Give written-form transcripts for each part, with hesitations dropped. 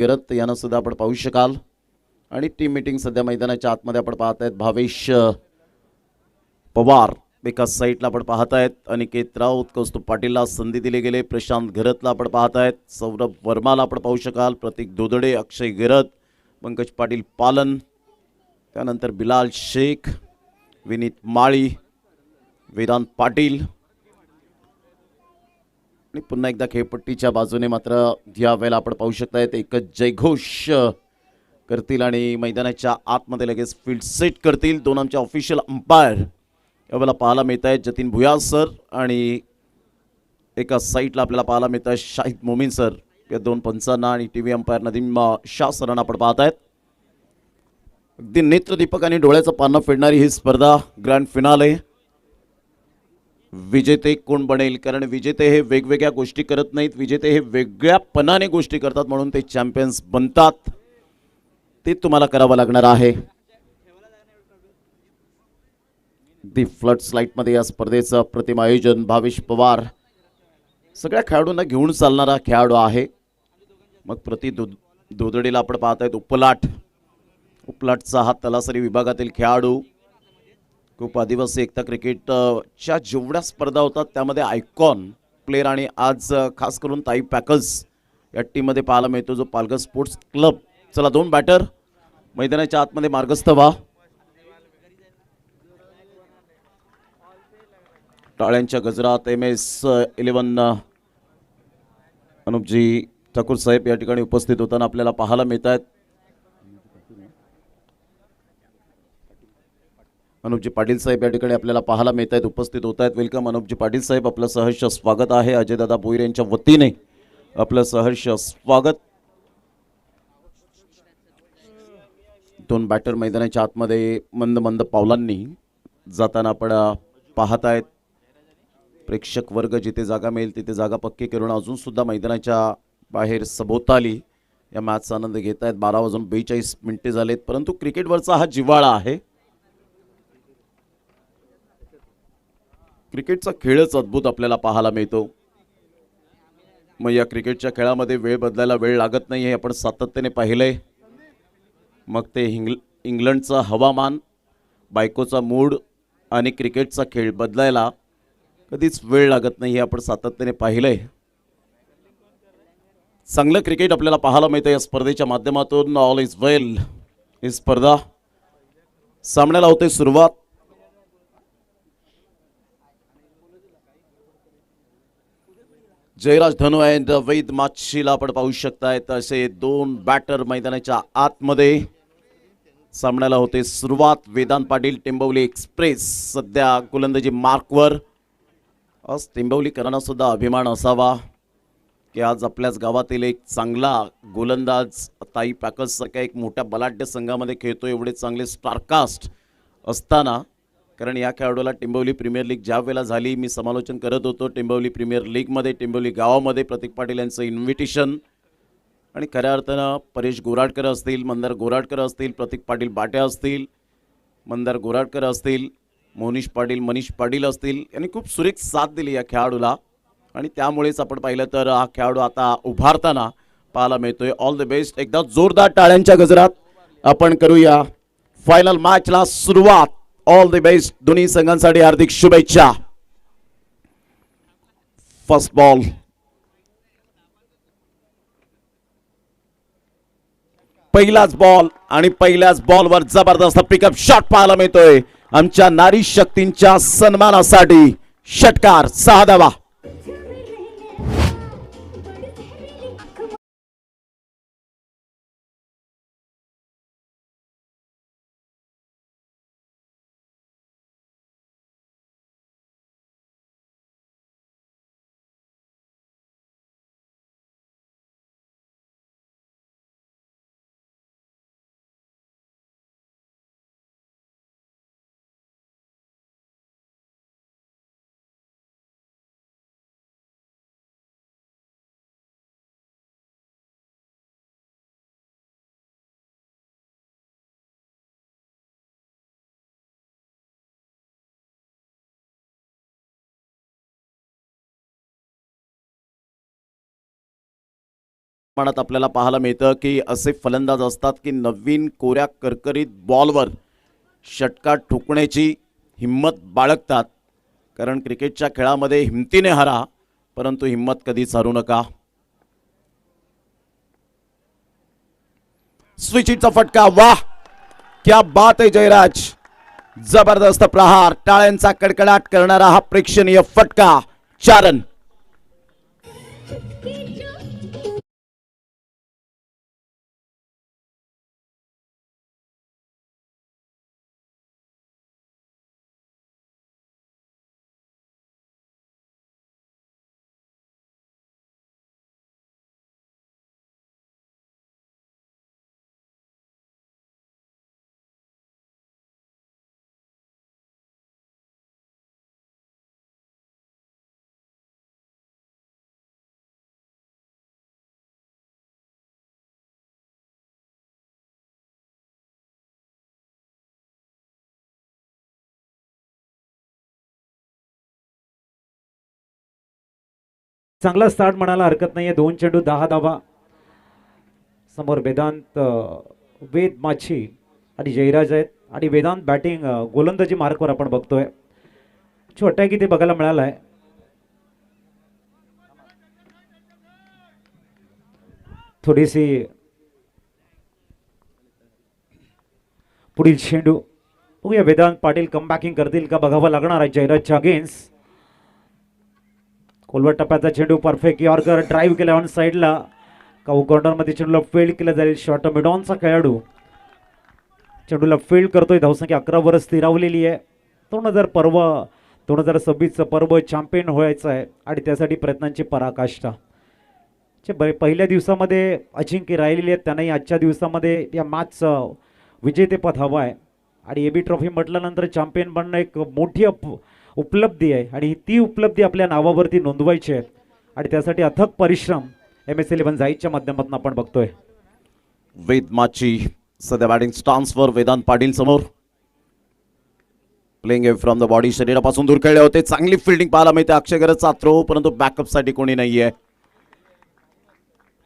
गिरत यांना सुद्धा आपण पाहू शकाल. आणि टीम मीटिंग सध्या मैदानाच्या आतमध्ये आपण पाहत आहेत. भावेश पवार एका साईडला आपण पाहत आहेत. अनिकेत राऊत, कौस्तुभ पाटीलला संधी दिली गेले. प्रशांत घरतला आपण पाहत आहेत. सौरभ वर्माला आपण पाहू शकाल. प्रतीक दोदडे, अक्षय गिरत, पंकज पाटील पालन, त्यानंतर बिलाल शेख, विनीत माळी, वेदांत पाटील. आणि पुन्हा एकदा खेळपट्टीच्या बाजूने मात्र या वेळेला आपण पाहू शकतायत एकच जयघोष करतील आणि मैदानाच्या आतमध्ये लगेच फील्ड सेट करतील. दोन आमचे ऑफिशियल अंपायर यावेळेला पाहायला मिळत आहेत. जतीन भुयार सर आणि एका साईडला आपल्याला पाहायला मिळत आहे शाहिद मोमीन सर. या दोन पंचांना आणि T V umpire Nadeem Shah सरांना आपण पाहत आहेत. अगदी नेत्रदीपक आणि डोळ्याचं पानं फेडणारी ही स्पर्धा ग्रँड फिनाले. विजेते कोण बनेल, कारण विजेते हे वेगवेगळ्या गोष्टी करत नाहीत. विजेते हे वेगळ्या पणाने गोष्टी करतात, म्हणून ते चॅम्पियन्स बनतात. ते तुम्हाला करावं लागणार आहे. दी फ्लड स्लाइटमध्ये या स्पर्धेचं प्रतिम आयोजन भावेश पवार सगळ्या खेळाडूंना घेऊन चालणारा खेळाडू आहे. मग प्रति दोदडीला आपण पाहत आहेत उपलाटचा हा तलासरी विभागातील खेळाडू. खूप आदिवासी एकता क्रिकेटच्या जेवढ्या स्पर्धा होतात त्यामध्ये आयकॉन प्लेअर आणि आज खास करून ताई पॅकर्स या टीममध्ये पाहायला मिळतो जो पालघर स्पोर्ट्स क्लब. चला दोन बॅटर मैदानाच्या आतमध्ये मार्गस्थ व्हा. टाळ्यांच्या गजरात MS11 अनुपजी ठाकूर साहेब या ठिकाणी उपस्थित होताना आपल्याला पाहायला मिळत आहेत. अनुपजी पाटील साहेब या ठिकाणी आपल्याला पाहायला मिळत आहेत, उपस्थित होत आहेत. वेलकम अनुपजी पाटील साहेब, आपलं सहर्ष स्वागत आहे. अजयदादा भोईर यांच्या वतीने आपलं सहर्ष स्वागत. दोन बॅटर मैदानाच्या आतमध्ये मंद मंद पावलांनी जाताना आपण पाहत आहेत. प्रेक्षक वर्ग जिथे जागा मिळेल तिथे जागा पक्की करून अजून सुद्धा मैदानाच्या बाहेर सभोवताली या मॅचचा आनंद घेत आहेत. 12:42 झालेत, परंतु क्रिकेटवरचा हा जिव्हाळा आहे. क्रिकेटचा खेळच अद्भुत आपल्याला पाहायला मिळतो. मग या क्रिकेटच्या खेळामध्ये वेळ बदलायला वेळ लागत नाही हे आपण सातत्याने पाहिलंय. मग ते इंग्लंडचं हवामान, बायकोचा मूड आणि क्रिकेटचा खेळ बदलायला कधीच वेळ लागत नाही हे आपण सातत्याने पाहिलंय. चांगलं क्रिकेट आपल्याला पाहायला मिळतं या स्पर्धेच्या माध्यमातून. ऑल इज वेल ही स्पर्धा सामन्याला होते सुरुवात. जयराज धनु अँड वैद माछीला आपण पाहू शकतायत. असे दोन बॅटर मैदानाच्या आतमध्ये सामन्याला होते सुरुवात. वेदांत पाटील, टेंबवली एक्सप्रेस सध्या गोलंदाजी मार्कवर. आज टेंबवलीकरांना सुद्धा अभिमान असावा की आज आपल्याच गावातील एक चांगला गोलंदाज ताई पॅकर्स सारख्या एक मोठ्या बलाढ्य संघामध्ये खेळतो. एवढे चांगले स्टारकास्ट असताना, कारण या खेळाडूला टेंबवली प्रीमियर लीग ज्या वेळेला झाली मी समालोचन करत होतो. टेंबवली प्रीमियर लीगमध्ये टेंबवली गावामध्ये प्रतीक पाटील यांचं इन्व्हिटेशन आणि खऱ्या अर्थानं परेश गोराडकर असतील, मंदार गोराडकर असतील, प्रतीक पाटील बाट्या असतील, मंदार गोराडकर असतील, मोनिश पाटील, मनीष पाटील असतील, यांनी खूप सुरेख साथ दिली या खेळाडूला आणि त्यामुळेच आपण पाहिलं तर हा खेळाडू आता उभारताना पाहायला मिळतोय. All the best. एकदा जोरदार टाळ्यांच्या गजरात आपण करूया फायनल मॅचला सुरुवात. All the best. दोन्ही संघांसाठी हार्दिक शुभेच्छा. First ball. पहिलाच बॉल आणि पहिल्याच बॉलवर जबरदस्त पिकअप शॉट पाहायला मिळतोय. आमच्या नारी शक्तींच्या सन्मानासाठी षटकार 6 धावा. प्रमाणात आपल्याला पाहायला मिळतं की असे फलंदाज असतात की नवीन कोऱ्या करकरीत बॉलवर षटकार ठोकण्याची हिम्मत बाळगतात, कारण क्रिकेटच्या खेळामध्ये हिमतीने हरा परंतु हिम्मत कधीच हरू नका. स्विचिटचा फटका, वाह क्या बात आहे जयराज, जबरदस्त प्रहार, टाळ्यांचा कडकडाट करणारा हा प्रेक्षणीय फटका. 4 रन. चांगला स्टार्ट म्हणायला हरकत नाहीये. 2 चेंडू 10 धावा. समोर वेदांत, वेद माछी आणि जयराज आहेत आणि वेदांत बॅटिंग गोलंदाजी मार्कवर आपण बघतोय. छोटा की ते बघायला मिळालं आहे. थोडीशी पुढील चेंडू बघूया, वेदांत पाटील कमबॅकिंग करतील का बघावं लागणार आहे जयराजच्या अगेन्स्ट. खोलवर टप्प्याचा चेंडू, परफेक्ट यॉर्कर, ड्राईव्ह केला ऑन साईडला, काऊ कॉर्नरमध्ये चेंडूला फील्ड केलं जाईल. शॉर्ट मिडॉनचा खेळाडू चेंडूला फील्ड करतोय. धावसंख्या 11 वर स्थिरावलेली आहे. 2026चं पर्व चॅम्पियन व्हायचं आहे आणि त्यासाठी प्रयत्नांची पराकाष्ठा. पहिल्या दिवसामध्ये अजिंक्य राहिलेले आहेत, त्यांनाही आजच्या दिवसामध्ये या मॅचचं विजेतेपद हवं आहे. आणि एबी ट्रॉफी म्हटल्यानंतर चॅम्पियन बनणं एक मोठी उपलब्धी आहे आणि ती उपलब्धी आपल्या नावावरती नोंदवायची आहे आणि त्यासाठी अथक परिश्रम MS11 जाईच्या माध्यमातून आपण बघतोय. वेद माची सध्या बॅटिंग स्टान्सवर, वेदांत पाटील समोर. प्लेइंग फ्रॉम द बॉडी, शरीरापासून दूर खेळले होते. चांगली फिल्डिंग पाहायला मिळते. अक्षय गरजचा थ्रो, परंतु बॅकअपसाठी कोणी नाहीये.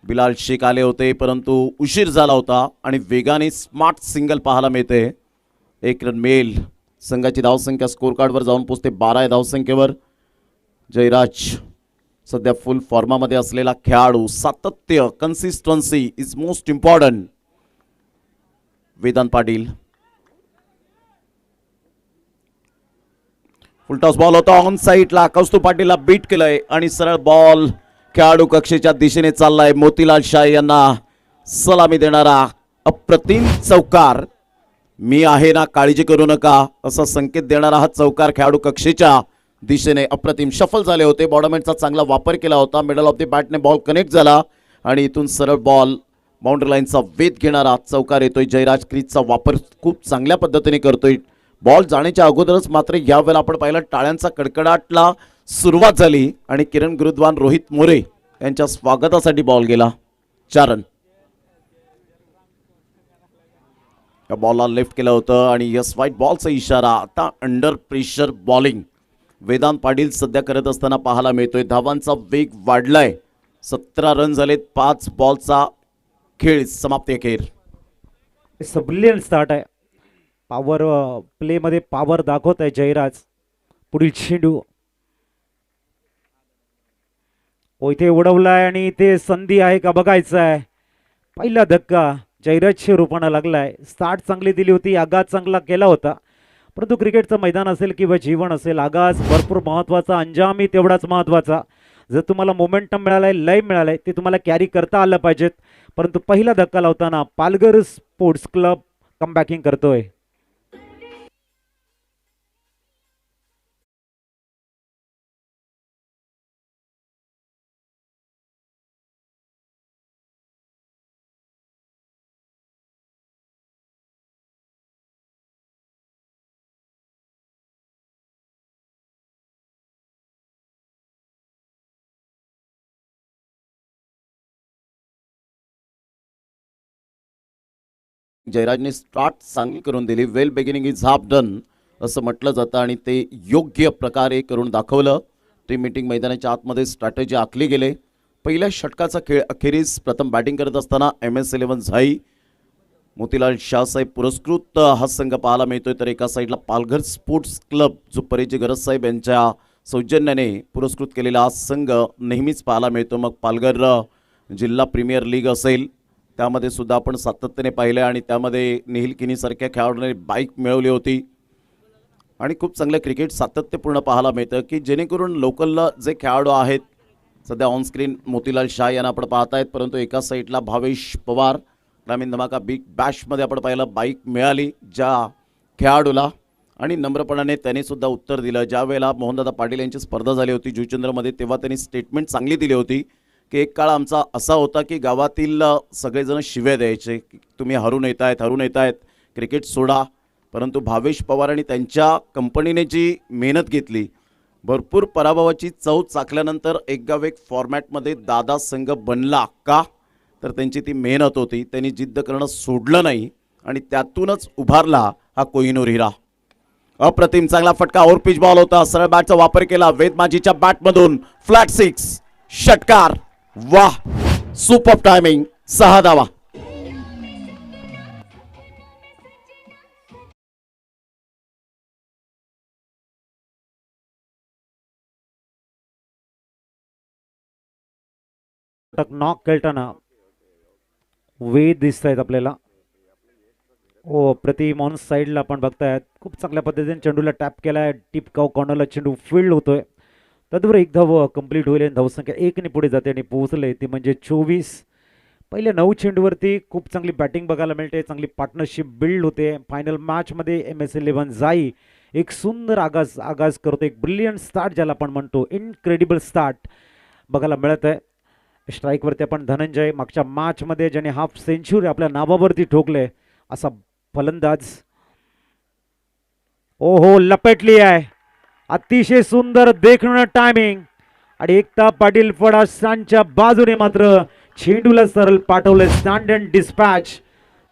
बिलाल शेख आले होते परंतु उशीर झाला होता आणि वेगाने स्मार्ट सिंगल पाहायला मिळते. 1 रन मिळेल. संघाची धावसंख्या स्कोर कार्डवर जाऊन पोहोचते 12 या धावसंख्येवर. जयराज सध्या फुल फॉर्मामध्ये असलेला खेळाडू. सातत्य, consistency is most important. Vedant Patil, full toss ball होता ऑन साईडला. कौस्तुभ पाटीलला बीट केलंय आणि सरळ बॉल खेळाडू कक्षेच्या दिशेने चाललाय. मोतीलाल शाह यांना सलामी देणारा अप्रतिम चौकार. मी आहे ना, काळजी करू नका असा संकेत देणारा हा चौकार खेळाडू कक्षेच्या दिशेने. अप्रतिम शफल झाले होते. बॉडमॅनचा चांगला वापर केला होता. मिडल ऑफ द बॅटने बॉल कनेक्ट झाला आणि इथून सरळ बॉल बाउंड्री लाईनचा वेध घेणारा चौकार येतोय. जयराज क्रीजचा वापर खूप चांगल्या पद्धतीने करतोय. बॉल जाण्याच्या अगोदरच मात्र यावेळेला आपण पाहिलं टाळ्यांचा कडकडाटला सुरुवात झाली आणि किरण गुरुद्वान, रोहित मोरे यांच्या स्वागतासाठी बॉल गेला. 4 रन. या बॉलला लेफ्ट केलं होतं आणि यस वाईट बॉलचा इशारा. आता under pressure bowling Vedant Patil सध्या करत असताना पाहायला मिळतोय. धावांचा वेग वाढलाय. 17 रन झालेत. 5 बॉलचा खेळ समाप्ती अखेर. ब्रिलियंट स्टार्ट आहे. पॉवर प्लेमध्ये पॉवर दाखवत आहे जयराज. पुढील चेंडू इथे उडवलाय आणि इथे संधी आहे का बघायचं आहे. पहिला धक्का जयराजच्या रूपानं लागलाय. स्टार्ट चांगली दिली होती, आगाज चांगला केला होता, परंतु क्रिकेटचं मैदान असेल किंवा जीवन असेल, आगाज भरपूर महत्त्वाचा, अंजामही तेवढाच महत्त्वाचा. जर तुम्हाला मोमेंटम मिळालाय, लय मिळालाय, ते तुम्हाला कॅरी करता आलं पाहिजेत. परंतु पहिला धक्का लावताना पालघर स्पोर्ट्स क्लब कमबॅकिंग करतोय. जयराजने स्टार्ट चांगली करून दिली. वेल बिगिनिंग इज हाफ डन असं म्हटलं जातं आणि ते योग्य प्रकारे करून दाखवलं. टीम मीटिंग मैदानाच्या आतमध्ये स्ट्रॅटेजी आखली गेले. पहिल्या षटकाचा खेळ अखेरीस प्रथम बॅटिंग करत असताना MS11 झाई मोतीलाल शाहसाहेब पुरस्कृत हा संघ पाहायला मिळतोय, तर एका साईडला पालघर स्पोर्ट्स क्लब जो परेजी गरज साहेब यांच्या सौजन्याने पुरस्कृत केलेला हा संघ नेहमीच पाहायला मिळतो. मग पालघर जिल्हा प्रीमियर लीग असेल त्यामध्ये सुद्धा आपण सातत्याने पाहिलं आणि त्यामध्ये निहिल किनीसारख्या खेळाडूने बाईक मिळवली होती आणि खूप चांगलं क्रिकेट सातत्यपूर्ण पाहायला मिळतं की जेणेकरून लोकलला जे खेळाडू आहेत सध्या ऑनस्क्रीन मोतीलाल शाह यांना आपण पाहत आहेत, परंतु एका साईडला भावेश पवार ग्रामीण धमाका बिग बॅशमध्ये आपण पाहिलं बाईक मिळाली ज्या खेळाडूला आणि नम्रपणाने त्याने सुद्धा उत्तर दिलं. ज्या वेळेला मोहनदादा पाटील यांची स्पर्धा झाली होती जुचंद्रमध्ये तेव्हा त्यांनी स्टेटमेंट चांगली दिली होती की एक काळ आमचा असा होता की गावातील सगळेजण शिव्या द्यायचे की तुम्ही हरून येत आहेत क्रिकेट सोडा, परंतु भावेश पवार आणि त्यांच्या कंपनीने जी मेहनत घेतली भरपूर पराभवाची चव चाखल्यानंतर एकगाव एक फॉर्मॅटमध्ये दादा संघ बनला का, तर त्यांची ती मेहनत होती, त्यांनी जिद्द करणं सोडलं नाही आणि त्यातूनच उभारला हा कोहिनूर हिरा. अप्रतिम चांगला फटका ओव्हर पिच बॉल होता, सरळ बॅटचा वापर केला वेदमाजीच्या बॅटमधून फ्लॅट 6 षटकार. वाह, सुपर टायमिंग, 6 धावा. नॉक खेळताना वेद दिसत आहेत आपल्याला. ओ प्रतिम ऑन साईडला आपण बघतायत खूप चांगल्या पद्धतीने चेंडूला टॅप केलाय, टिपकाव कॉर्नरला चेंडू फील्ड होतोय. तद्वर एक धाव कंप्लीट होईल आणि धावसंख्या 1 पुढे जाते आणि पोहोचले ती म्हणजे 24. पहिल्या 9 चेंडूवरती खूप चांगली बॅटिंग बघायला मिळते, चांगली पार्टनरशिप बिल्ड होते. फायनल मॅचमध्ये MS11 जाई एक सुंदर आगाज करतो, एक ब्रिलियंट स्टार्ट ज्याला आपण म्हणतो, इनक्रेडिबल स्टार्ट बघायला मिळत आहे. स्ट्राईकवरती आपण धनंजय मागच्या मॅचमध्ये ज्याने हाफ सेंचुरी आपल्या नावावरती ठोकले असा फलंदाज. ओहो, लपेटली आहे, अतिशय सुंदर देखणं टायमिंग आणि एकता पाटील फडासांच्या बाजूने मात्र चेंडूला सरळ पाठवले stand and dispatch.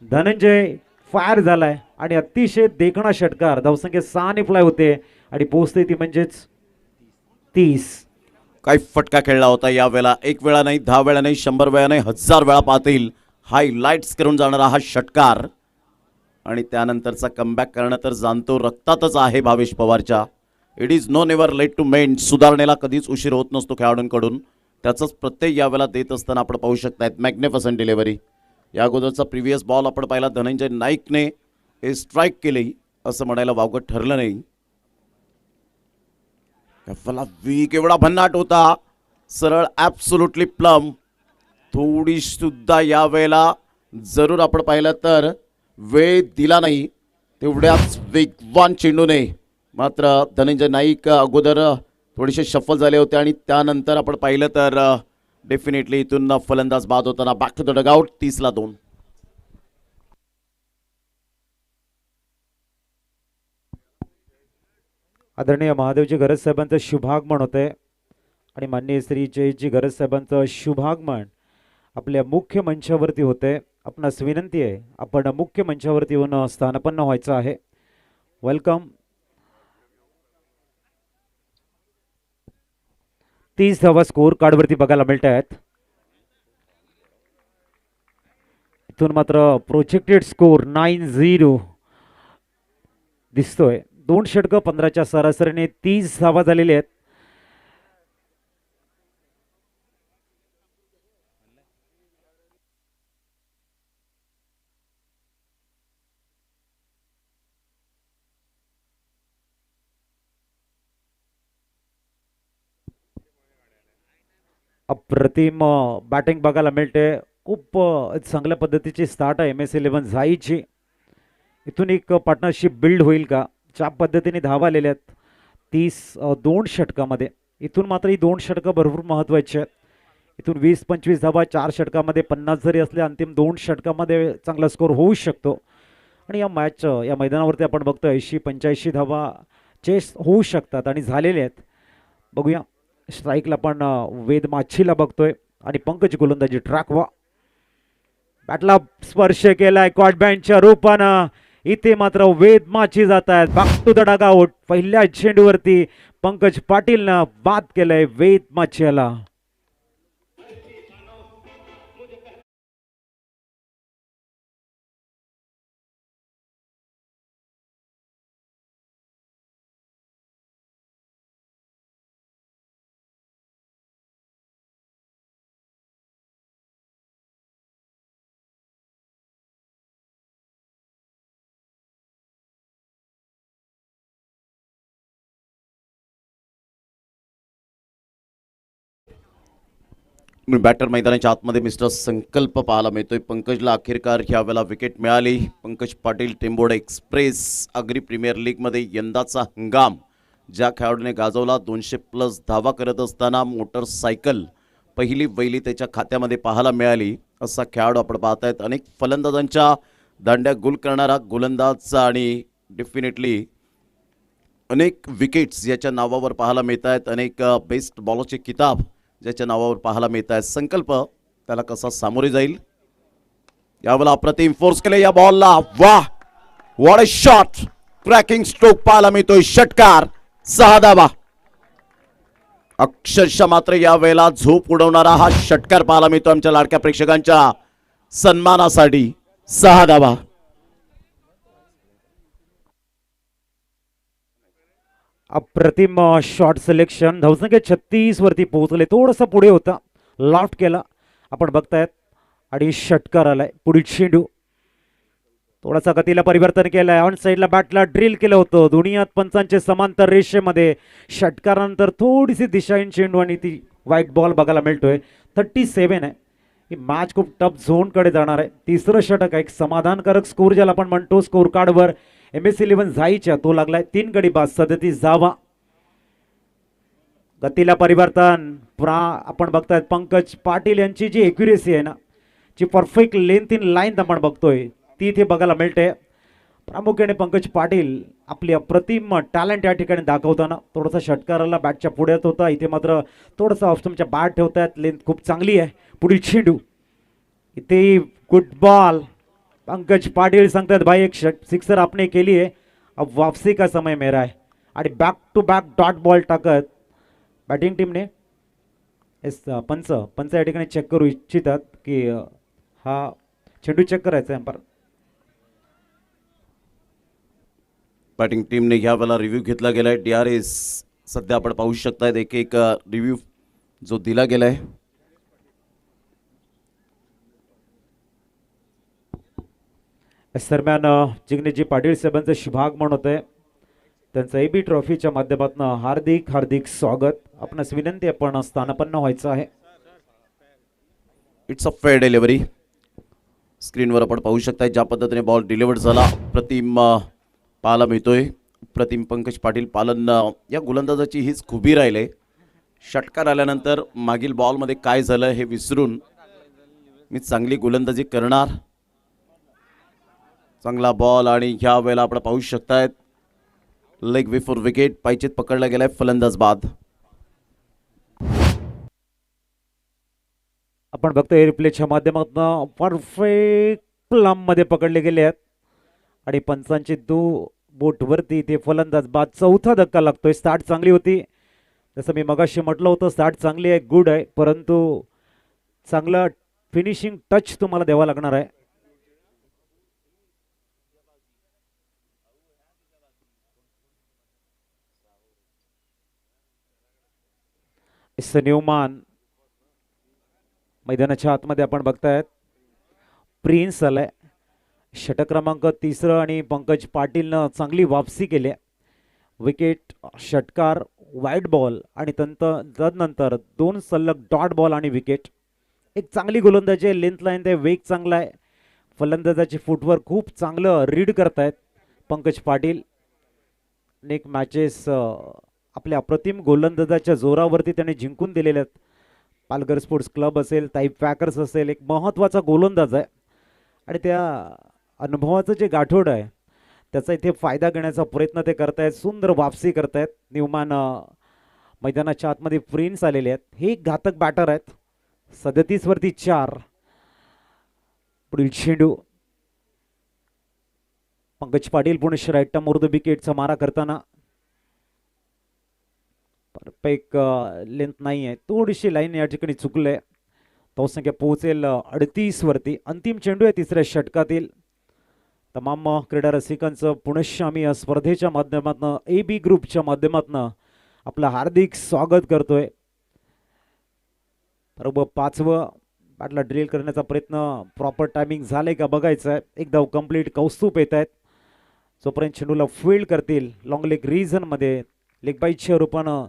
Dhananjay fire झालाय आणि अतिशय देखणा षटकार. धावसंख्या 6 फ्लाय होते आणि पोहोचते ती म्हणजेच 30. काय फटका खेळला होता यावेळेला, एक वेळा नाही, 10 वेळा नाही, 100 वेळा नाही, 1000 वेळा पाहतील हायलाइट्स करून जाणारा हा षटकार आणि त्यानंतरचा कमबॅक करणं तर जाणतो रक्तातच आहे भावेश पवारच्या. It is no never late to mend. सुधारणेला कधीच उशीर होत नसतो खेळाडूंकडून, त्याचंच प्रत्यय यावेळेला देत असताना आपण पाहू शकतायत. Magnificent delivery. या अगोदरचा प्रिव्हियस बॉल आपण पाहिला, धनंजय नाईकने हे स्ट्राईक केली असं म्हणायला वावगं ठरलं नाही. वीक एवढा भन्नाट होता, सरळ ॲब्सोल्युटली प्लम. थोडी सुद्धा यावेळेला जरूर आपण पाहिलं तर वेळ दिला नाही, तेवढ्याच वेगवान चेंडूने मात्र धनंजय नाईक अगोदर थोडेसे शफल झाले होते आणि त्यानंतर आपण पाहिलं तर डेफिनेटली इथून फलंदाज बाद होताना बॅक टू द डगआउट. 30 ला 2. आदरणीय महादेवजी गरज साहेबांचं शुभागमन होते आणि माननीय श्री जयजी गरज साहेबांचं शुभागमन आपल्या मुख्य मंचावरती होते. आपणास विनंती आहे आपण मुख्य मंचावरती येऊन स्थानपन्न व्हायचं आहे. वेलकम. 30 धावा स्कोर कार्डवरती बघायला मिळत आहेत. इथून मात्र प्रोजेक्टेड स्कोर 9-0 दिसतोय. 2 षटकं 15च्या सरासरीने 30 धावा झालेल्या आहेत. अप्रतिम बॅटिंग बघायला मिळते. खूप चांगल्या पद्धतीची स्टार्ट आहे MS11 झाईची. इथून एक पार्टनरशिप बिल्ड होईल का, ज्या पद्धतीने धावा आलेल्या आहेत 2 षटकामध्ये. इथून मात्र ही 2 षटकं भरपूर महत्त्वाची आहेत. इथून 20-25 धावा 4 षटकामध्ये 50 जरी असले अंतिम 2 षटकामध्ये चांगला स्कोर होऊ शकतो. आणि या मैदानावरती आपण बघतो 80-85 धावा चेस होऊ शकतात आणि झालेले आहेत. बघूया स्ट्राईकला आपण वेद माछीला बघतोय आणि पंकज गोलंदाजी ट्रॅकवा. बॅटला स्पर्श केलाय कॉटबँडच्या रूपानं. इथे मात्र वेद माची जात आहेत बॅक टू द डगआउट. पहिल्या चेंडूवरती पंकज पाटीलनं बाद केलंय वेद माचीला. बॅटर मैदानाच्या आतमध्ये मिस्टर संकल्प पाहायला मिळतोय. पंकजला अखेरकार ह्या वेळेला विकेट मिळाली. पंकज पाटील टेंबोडे एक्सप्रेस आगरी प्रीमियर लीगमध्ये यंदाचा हंगाम ज्या खेळाडूने गाजवला 200+ धावा करत असताना मोटरसायकल पहिली वैली त्याच्या खात्यामध्ये पाहायला मिळाली असा खेळाडू आपण पाहतायत. अनेक फलंदाजांच्या दांड्या गुल करणारा गोलंदाज आणि डेफिनेटली अनेक विकेट्स याच्या नावावर पाहायला मिळत आहेत. अनेक बेस्ट बॉलरचे किताब ज्याच्या नावावर पाहायला मिळत आहे. संकल्प त्याला कसा सामोरे जाईल यावेळेला अप्रतिम फोर्स केले या बॉलला. वाह, what a shot, cracking stroke पाहायला मिळतोय. षटकार, 6 धावा. अक्षरशः मात्र या वेळेला झोप उडवणारा हा षटकार पाहायला मिळतो आमच्या लाडक्या प्रेक्षकांच्या सन्मानासाठी. 6 धावा. अप्रतिम शॉट सिलेक्शन. धावसंख्या 36 वरती पोहोचले. थोडंसं पुढे होता, लॉफ्ट केला आपण बघतायत आणि षटकार आलाय. पुढील चेंडू थोडासा गतीला परिवर्तन केलंय. ऑन साईडला बॅटला ड्रिल केलं होतं. दोन्ही पंचांचे समांतर रेषेमध्ये षटकारानंतर थोडीशी दिशाहीन चेंडू आणि ती व्हाईट बॉल बघायला मिळतोय. 37 आहे. ही मॅच खूप टफ झोनकडे जाणार आहे. तिसरं षटक आहे. एक समाधानकारक स्कोर ज्याला आपण म्हणतो स्कोर कार्डवर MS11 झाईच्या तो लागलाय. 3 गडी बाद, 37 धावा. गतीला परिवर्तन आपण बघतायत. पंकज पाटील यांची जी एक्युरेसी आहे ना, जी परफेक्ट लेंथ इन लाईन आपण बघतोय ती इथे बघायला मिळते. प्रामुख्याने पंकज पाटील आपली अप्रतिम टॅलेंट या ठिकाणी दाखवताना थोडासा षटकाराला बॅटच्या पुढ्यात होता. इथे मात्र थोडासा ऑप्शनच्या बॅट ठेवतायत. लेंथ खूप चांगली आहे. पुढील चेंडू इथे गुड बॉल. पंकज पाटील सांगतात भाई एक सिक्सर आपने केली आहे, अब वापसी का समय मेरा है. आणि back to back dot ball टाकत बॅटिंग टीमने पंच या ठिकाणी चेक करू इच्छितात की हा चेंडू चेक करायचा आहे. बॅटिंग टीमने ह्या वेळेला रिव्ह्यू घेतला गेलाय. DRS सध्या आपण पाहू शकतायत. एक रिव्ह्यू जो दिला गेलाय. दरम्यान जिग्नेशजी पाटील साहेबांचं शुभागमन होत आहे. त्यांचं AB ट्रॉफीच्या माध्यमातून हार्दिक हार्दिक स्वागत. आपणास विनंती आपण स्थानापन्न व्हायचं आहे. It's a fair delivery. स्क्रीनवर आपण पाहू शकताय ज्या पद्धतीने बॉल डिलिव्हर्ड झाला. प्रतिम पाहायला मिळतोय. प्रतिम पंकज पाटील पालन या गोलंदाजाची हीच खुबी राहिले. षटकार आल्यानंतर मागील बॉलमध्ये काय झालं हे विसरून मी चांगली गोलंदाजी करणार. चांगला बॉल आणि ह्या वेळेला आपण पाहू शकतायत लेग बिफोर विकेट पायचेत पकडला गेलाय फलंदाज बाद. आपण बघतोय रिप्लेच्या माध्यमातून परफेक्ट प्लम मध्ये पकडले गेले आहेत आणि पंचांची बोट वरती ते फलंदाज बाद. चौथा धक्का लागतोय. स्टार्ट चांगली होती, जसं मी मगाशी म्हटलं होतं स्टार्ट चांगली आहे, गुड आहे, परंतु चांगला फिनिशिंग टच तुम्हाला द्यावा लागणार आहे. न्यूमॅन मैदानाच्या आतमध्ये आपण बघतायत. प्रिन्स आलाय. षटक क्रमांक 3 आणि पंकज पाटीलनं चांगली वापसी केली. विकेट, षटकार, वाईट बॉल आणि तदनंतर 2 सलग डॉट बॉल आणि विकेट. एक चांगली गोलंदाजी आहे. लेंथ लाईन ते वेग चांगला आहे. फलंदाजाची फुटवर्क खूप चांगलं रीड करतायत पंकज पाटील. अनेक मॅचेस आपल्या अप्रतिम गोलंदाजाच्या जोरावरती त्यांनी जिंकून दिलेले आहेत. पालघर स्पोर्ट्स क्लब असेल, ताई पॅकर्स असेल, एक महत्त्वाचा गोलंदाज आहे आणि त्या अनुभवाचं जे गाठोड आहे त्याचा इथे फायदा घेण्याचा प्रयत्न ते करतायत. सुंदर वापसी करतायत. न्यूमॅन मैदानाच्या आतमध्ये प्रिन्स आलेले आहेत. हे एक घातक बॅटर आहेत. 37 वरती 4. पुढील चेंडू पंकज पाटील पुणे राईट मुर्द विकेटचा मारा करताना परफेक्ट लेंथ नाही आहे, थोडीशी लाईन या ठिकाणी चुकले. धावसंख्या पोहोचेल 38 वरती. अंतिम चेंडू आहे तिसऱ्या षटकातील. तमाम क्रीडा रसिकांचं पुनश्च आम्ही या स्पर्धेच्या माध्यमातून AB ग्रुपच्या माध्यमातून आपलं हार्दिक स्वागत करतोय. बरोबर 5वं बॅटला ड्रिल करण्याचा प्रयत्न प्रॉपर टायमिंग झाले का बघायचं आहे. एकदा कंप्लीट कौस्तुभ येत आहेत. जोपर्यंत चेंडूला फील्ड करतील लॉंग लेग रिजनमध्ये लेग बाईटच्या रूपानं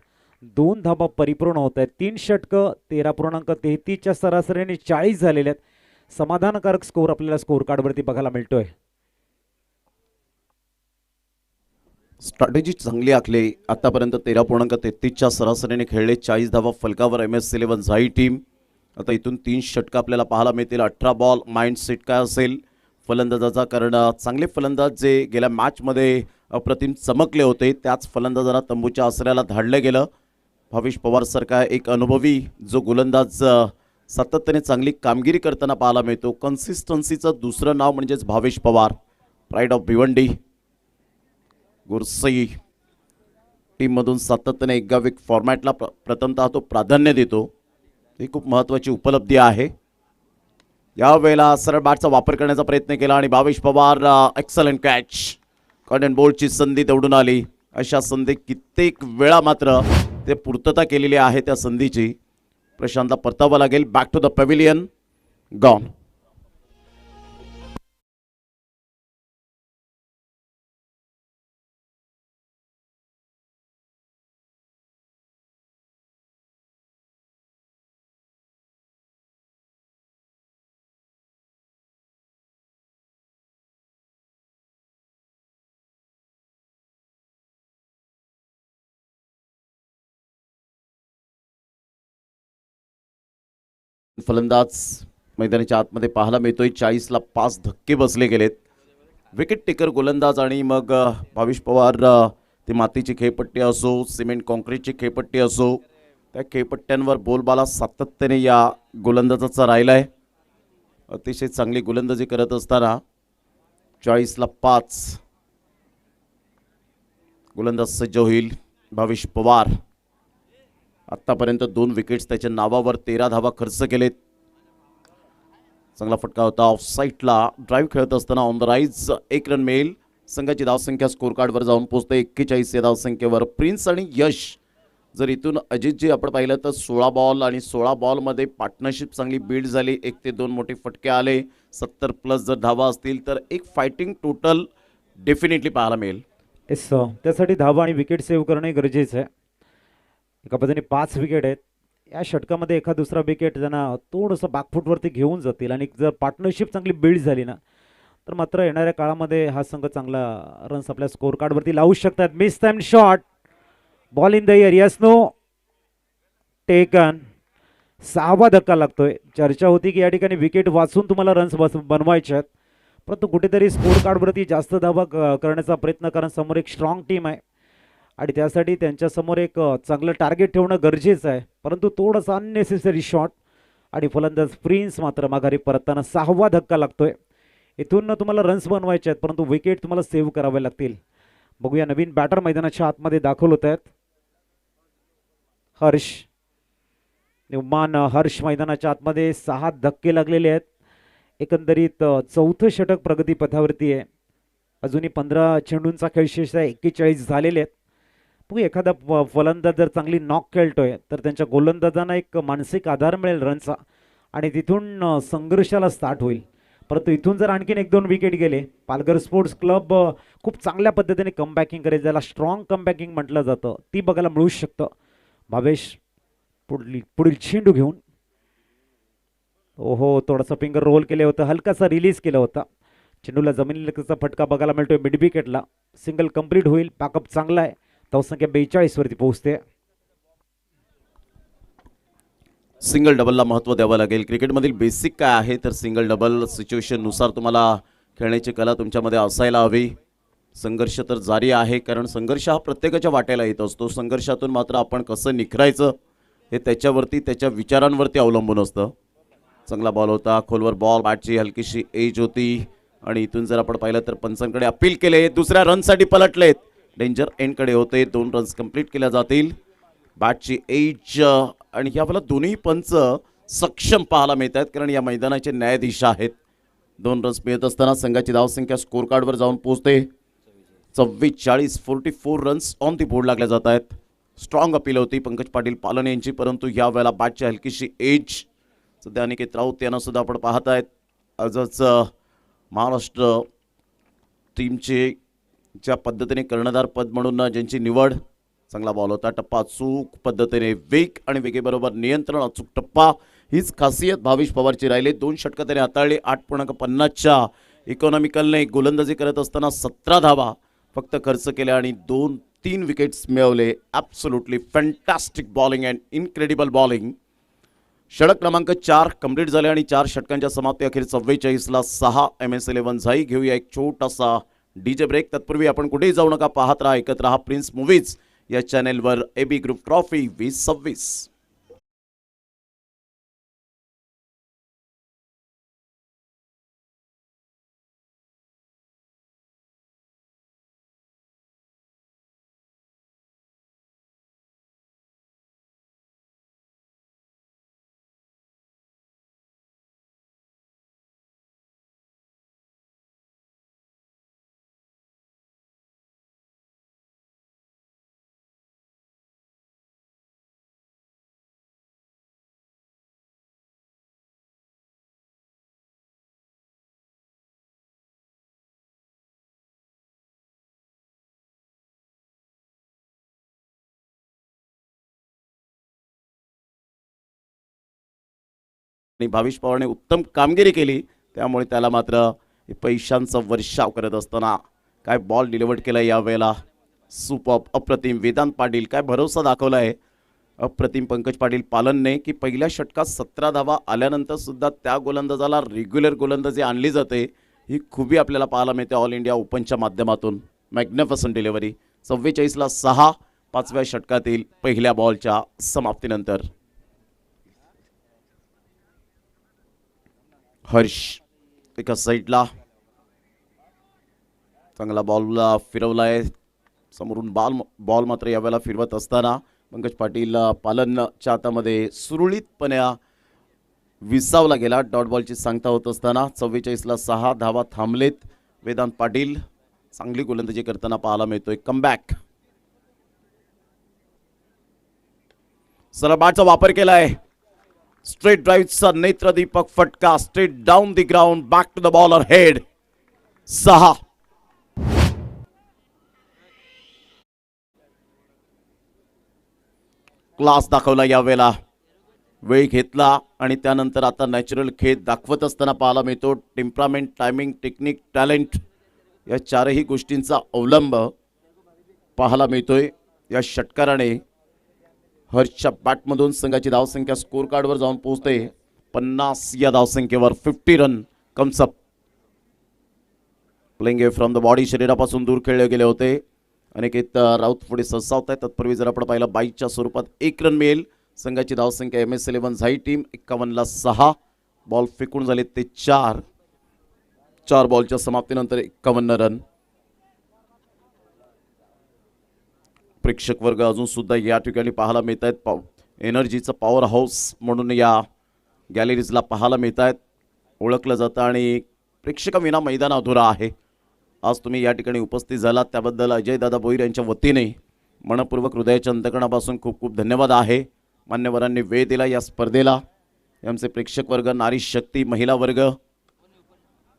2 धाबा परिपूर्ण होत आहेत. 3 षटकं 13.33च्या सरासरीने 40 झालेले आहेत. समाधानकारक स्कोर आपल्याला स्कोर कार्डवरती बघायला मिळतोय. स्ट्रॅटेजी चांगली आखली. आतापर्यंत 13.33च्या सरासरीने खेळले. 40 धावा फलकावर MS11 झाई टीम. आता इथून 3 षटकं आपल्याला पाहायला मिळतील. 18 बॉल माइंडसेट काय असेल फलंदाजाचा, कारण चांगले फलंदाज जे गेल्या मॅचमध्ये अप्रतिम चमकले होते त्याच फलंदाजांना तंबूच्या आसऱ्याला धाडलं गेलं. भावेश पवारसारखा एक अनुभवी जो गोलंदाज सातत्याने चांगली कामगिरी करताना पाहायला मिळतो. कन्सिस्टन्सीचं दुसरं नाव म्हणजेच भावेश पवार, प्राईड ऑफ भिवंडी. गुरसई टीममधून सातत्याने एकावेक फॉर्मॅटला प्रथमतः तो प्राधान्य देतो. ही खूप महत्त्वाची उपलब्धी आहे. यावेळेला सरळ बॅटचा वापर करण्याचा प्रयत्न केला आणि Bhavesh Pawar excellent catch. Corner बोल्डची संधी तेवढून आली. अशा संधी कित्येक वेळा मात्र ते पूर्तता केलेली आहे त्या संधीची. प्रशांतला परतावं लागेल. Back to the pavilion. Gone. फलंदाज मैदानाच्या आतमध्ये पाहायला मिळतोय. 40ला 5 धक्के बसले गेलेत. विकेट टेकर गोलंदाज आणि मग भावेश पवार ते मातीची खेळपट्टी असो, सिमेंट कॉन्क्रीटची खेळपट्टी असो, त्या खेळपट्ट्यांवर बोलबाला सातत्याने या गोलंदाजाचा राहिला आहे. अतिशय चांगली गोलंदाजी करत असताना 40ला 5 गोलंदाज सज्ज होईल. भावेश पवार आत्तापर्यंत 2 विकेट्स त्याच्या नावावर, 13 धावा खर्च केलेत. चांगला फटका होता. ऑफ साईडला ड्राईव्ह खेळत असताना ऑन द राईज 1 रन मिळेल. संघाची धावसंख्या स्कोर कार्डवर जाऊन पोहोचते 41 या धावसंख्येवर. प्रिन्स आणि यश, जर इथून अजितजी आपण पाहिलं तर 16 बॉल आणि 16 बॉलमध्ये पार्टनरशिप चांगली बिल्ड झाली. 1 ते 2 मोठे फटके आले. 70+ जर धावा असतील तर एक फायटिंग टोटल डेफिनेटली पाहायला मिळेल. येस, त्यासाठी धावा आणि विकेट सेव्ह करणे गरजेचं आहे. एका पद्धतीने 5 विकेट आहेत. या षटकामध्ये एखाद दुसरा विकेट त्यांना थोडंसं बॅकफूटवरती घेऊन जातील आणि जर पार्टनरशिप चांगली बिल्ड झाली ना तर मात्र येणाऱ्या काळामध्ये हा संघ चांगला रन्स आपल्या स्कोर कार्डवरती लावू शकतात. Mistime shot, ball in the air, yes no taken. 6वा धक्का लागतोय. चर्चा होती की या ठिकाणी विकेट वाचून तुम्हाला रन्स बनवायचे आहेत, परंतु कुठेतरी स्कोर कार्डवरती जास्त धावा करण्याचा प्रयत्न, कारण समोर एक स्ट्रॉंग टीम आहे आणि त्यासाठी त्यांच्यासमोर एक चांगलं टार्गेट ठेवणं गरजेचं आहे. परंतु थोडंसं अननेसेसरी शॉट आणि फलंदाज प्रिन्स मात्र माघारी परतताना 6वा धक्का लागतोय. इथून तुम्हाला रन्स बनवायचे आहेत परंतु विकेट तुम्हाला सेव्ह करावे लागतील. बघूया नवीन बॅटर मैदानाच्या आतमध्ये दाखल होत आहेत. हर्ष निवमान, हर्ष मैदानाच्या आतमध्ये 6 धक्के लागलेले आहेत. एकंदरीत 4थं षटक प्रगतीपथावरती आहे. अजूनही 15 चेंडूंचा खेळ शेष आहे. 41 झालेले आहेत. बघूया एखादा फलंदाज जर चांगली नॉक खेळतोय तर त्यांच्या गोलंदाजांना एक मानसिक आधार मिळेल रनचा आणि तिथून संघर्षाला स्टार्ट होईल. परंतु इथून जर आणखीन 1-2 विकेट गेले, पालघर स्पोर्ट्स क्लब खूप चांगल्या पद्धतीने कमबॅकिंग करेल, ज्याला स्ट्रॉंग कमबॅकिंग म्हटलं जातं, ती बघायला मिळू शकतं. भावेश पुढील चेंडू घेऊन, ओहो थोडासा फिंगर रोल केले होतं, हलकासा रिलीज केला होता. चेंडूला जमिनीला फटका बघायला मिळतोय. मिड विकेटला सिंगल कंप्लीट होईल. बॅकअप चांगला आहे. धावसंख्या 42 वरती पोहोचते. सिंगल डबलला महत्त्व द्यावं लागेल. क्रिकेटमधील बेसिक काय आहे तर सिंगल डबल सिच्युएशननुसार तुम्हाला खेळण्याची कला तुमच्यामध्ये असायला हवी. संघर्ष तर जारी आहे, कारण संघर्ष हा प्रत्येकाच्या वाट्याला येत असतो. संघर्षातून मात्र आपण कसं निखरायचं हे त्याच्यावरती, त्याच्या विचारांवरती अवलंबून असतं. चांगला बॉल होता, खोलवर बॉल, बॅटची हलकीशी एज होती आणि इथून जर आपण पाहिलं तर पंचांकडे अपील केले, दुसऱ्या रनसाठी पलटलेत. डेंजर एंडकडे होते. 2 रन्स कंप्लीट केल्या जातील. बॅटची एज आणि ह्यावेळेला दोन्ही पंच सक्षम पाहायला मिळत आहेत, कारण या मैदानाचे न्यायाधीश आहेत. 2 रन्स मिळत असताना संघाची धावसंख्या स्कोर कार्डवर जाऊन पोहोचते 44. 44 रन्स ऑन दी बोर्ड लागल्या जात आहेत. स्ट्रॉंग अपील होती पंकज पाटील पालन यांची, परंतु यावेळेला बॅटची हलकीशी एज. सध्या अनिकेत राऊत यांना सुद्धा आपण पाहत आहेत. आजच महाराष्ट्र टीमचे ज्या पद्धतीने कर्णधार पद म्हणून ज्यांची निवड चांगला बॉल होता. टप्पा अचूक पद्धतीने वेग आणि वेगेबरोबर नियंत्रण, अचूक टप्पा, हीच खासियत भाविश पवारची राहिली. 2 षटकं त्याने हाताळली. 8.50च्या इकॉनॉमिकलने गोलंदाजी करत असताना 17 धावा फक्त खर्च केल्या आणि 2-3 विकेट्स मिळवले. Absolutely fantastic bowling and incredible bowling. षटक क्रमांक 4 कंप्लीट झाले आणि 4 षटकांच्या समाप्ती अखेर 44ला 6 MS11 झाई. घेऊया एक छोटासा डीजे ब्रेक. तत्पूर्वी आपण कुठेही जाऊ नका, पाहत राहा, ऐकत राहा प्रिन्स मूवीज या चॅनेलवर. AB group trophy 2026. आणि भाविश पवारने उत्तम कामगिरी केली, त्यामुळे त्याला मात्र पैशांचा वर्षाव करत असताना काय बॉल डिलिव्हर्ड केला यावेळेला. सुपर अप्रतिम. वेदांत पाटील काय भरोसा दाखवला आहे. अप्रतिम पंकज पाटील पालनने की पहिल्या षटकात 17 धावा आल्यानंतर सुद्धा त्या गोलंदाजाला रेग्युलर गोलंदाजी आणली जाते, ही खूबी आपल्याला पाहायला मिळते ऑल इंडिया ओपनच्या माध्यमातून. Magnificent delivery. 44ला 6 5व्या षटकातील पहिल्या बॉलच्या समाप्तीनंतर. हर्ष एका साईडला चांगला बॉलला फिरवलाय. समोरून बॉल मात्र यावेळेला फिरवत असताना पंकज पाटील पालनच्या हातामध्ये सुरळीतपणे विसावला गेला. डॉट बॉलची सांगता होत असताना 44ला 6 धावा थांबलेत. वेदांत पाटील चांगली गोलंदाजी करताना पाहायला मिळतोय. कमबॅक. सरळ बॅटचा वापर केलाय. स्ट्रेट ड्राईव्हचा नेत्रदीपक फटका. Straight down the ground. Back to the bowler head. 6. Class दाखवला यावेळेला. वेळ घेतला आणि त्यानंतर आता नॅचरल खेळ दाखवत असताना पाहायला मिळतो. टेम्परामेंट, टायमिंग, टेक्निक, टॅलेंट या चारही गोष्टींचा अवलंब पाहायला मिळतोय या षटकाराने. हर्षच्या बॅटमधून संघाची धावसंख्या स्कोर कार्डवर जाऊन पोहोचते 50 या धावसंख्येवर. 50 run comes up. Playing from the body, शरीरापासून दूर खेळले गेले होते. अनेकेत राऊत पुढे ससावत आहे. तत्पूर्वी जर आपण पाहिलं 22च्या स्वरूपात 1 रन मिळेल. संघाची धावसंख्या MS11 झाई टीम 51ला 6. बॉल फेकून झाले ते 4. 4 बॉलच्या समाप्तीनंतर 51 रन. प्रेक्षक वर्ग अजून सुद्धा या ठिकाणी पाहायला मिळत आहेत. एनर्जीचं पॉवर हाऊस म्हणून या गॅलरीजला पाहायला मिळत आहेत, ओळखलं जातं. आणि प्रेक्षकाविना मैदान अधुरा आहे. आज तुम्ही या ठिकाणी उपस्थित झालात त्याबद्दल अजयदादा भोईर यांच्या वतीने मनपूर्वक हृदयाच्या अंतकणापासून खूप खूप धन्यवाद आहे. मान्यवरांनी वेळ दिला या स्पर्धेला. आमचे प्रेक्षक वर्ग, नारी शक्ती, महिला वर्ग.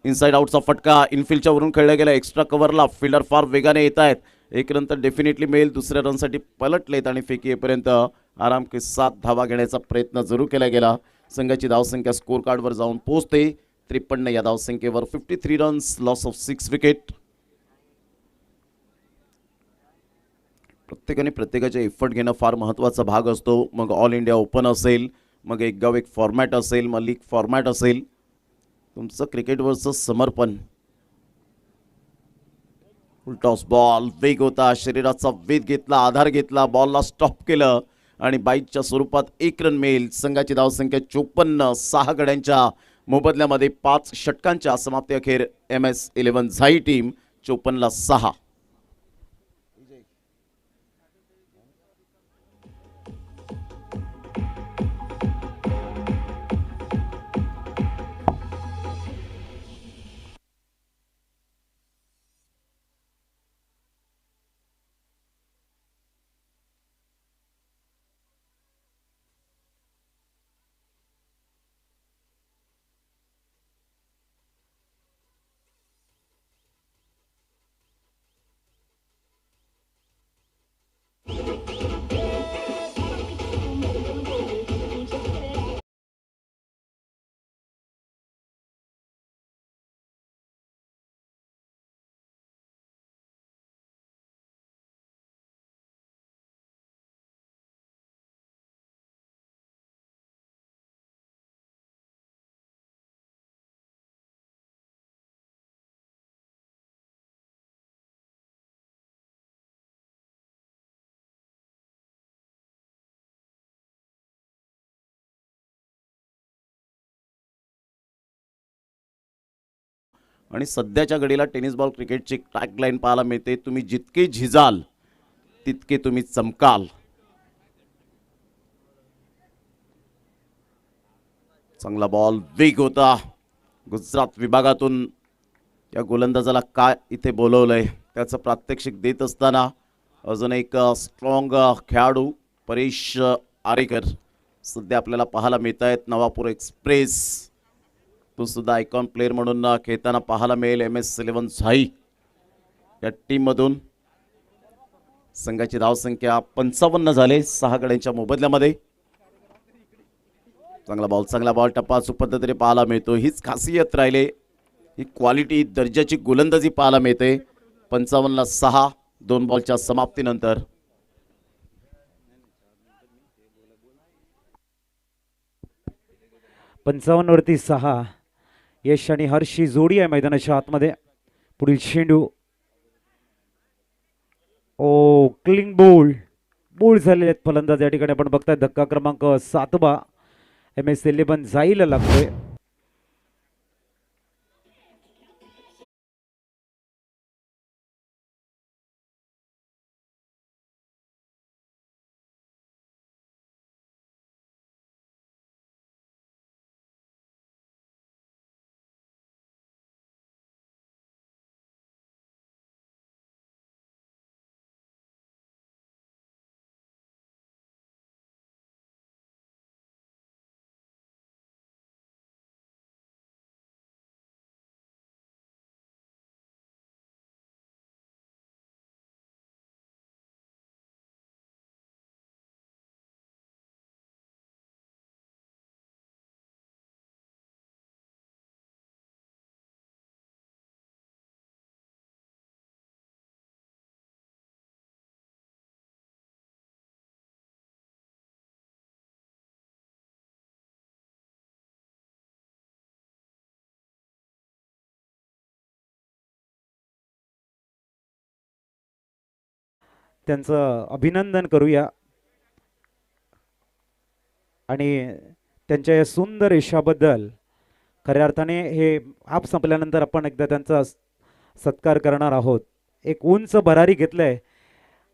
इनसाइड आउटचा फटका इनफिल्डच्या वरून खेळला गेला. एक्स्ट्रा कव्हरला फिल्डर फार वेगाने येत आहेत. एक रन तर डेफिनेटली मिळेल. दुसऱ्या रनसाठी पलटलेत आणि फेकी येईपर्यंत आराम के 7 धावा घेण्याचा प्रयत्न जरूर केला गेला. संघाची धावसंख्या स्कोर कार्डवर जाऊन पोहोचते 53 या धावसंख्येवर. 53 रन्स, लॉस ऑफ 6 विकेट. प्रत्येकाने प्रत्येकाचे एफर्ट घेणं फार महत्त्वाचा भाग असतो. मग ऑल इंडिया ओपन असेल, मग एक गाव एक फॉर्मॅट असेल, मग लीग फॉर्मॅट असेल. तुमचं क्रिकेटवरचं समर्पण. टॉस बॉल, वेग होता, शरीराचा वेध घेतला, आधार घेतला, बॉलला स्टॉप केलं आणि 22च्या स्वरूपात 1 रन मिळेल. संघाची धावसंख्या 54. 6 गड्यांच्या मोबदल्यामध्ये 5 षटकांच्या समाप्ती अखेर MS11 झाई टीम 54ला 6. आणि सध्याच्या घडीला टेनिस बॉल क्रिकेटची टॅगलाईन पाहायला मिळते, तुम्ही जितके झिजाल तितके तुम्ही चमकाल. चांगला बॉल, वेग होता. गुजरात विभागातून या गोलंदाजाला काय इथे बोलवलंय त्याचं प्रात्यक्षिक देत असताना अजून एक स्ट्रॉंग खेळाडू परेश आरेकर सध्या आपल्याला पाहायला मिळत आहेत. नवापूर एक्सप्रेस तो सुद्धा आयकॉन प्लेअर म्हणून खेळताना पाहायला मिळेल. MS11 झाई या टीममधून. संघाची धावसंख्या 55 झाले 6 गड्यांच्या मोबदल्यामध्ये. चांगला बॉल टप्पा पद्धतीने पाहायला मिळतो. हीच खासियत राहिले, ही क्वालिटी दर्जाची गोलंदाजी पाहायला मिळते. 55-6 2 बॉलच्या समाप्तीनंतर. वरती 6. यश आणि हर्षी जोडी आहे मैदानाच्या आतमध्ये. पुढील चेंडू क्लीन बोल्ड झालेले आहेत फलंदाज या ठिकाणी आपण बघताय. धक्का क्रमांक 7 MS11 जाईल लागतोय. त्यांचं अभिनंदन करूया आणि त्यांच्या या सुंदर यशाबद्दल खऱ्या अर्थाने हे हाफ संपल्यानंतर आपण एकदा त्यांचा सत्कार करणार आहोत. एक उंच भरारी घेतलंय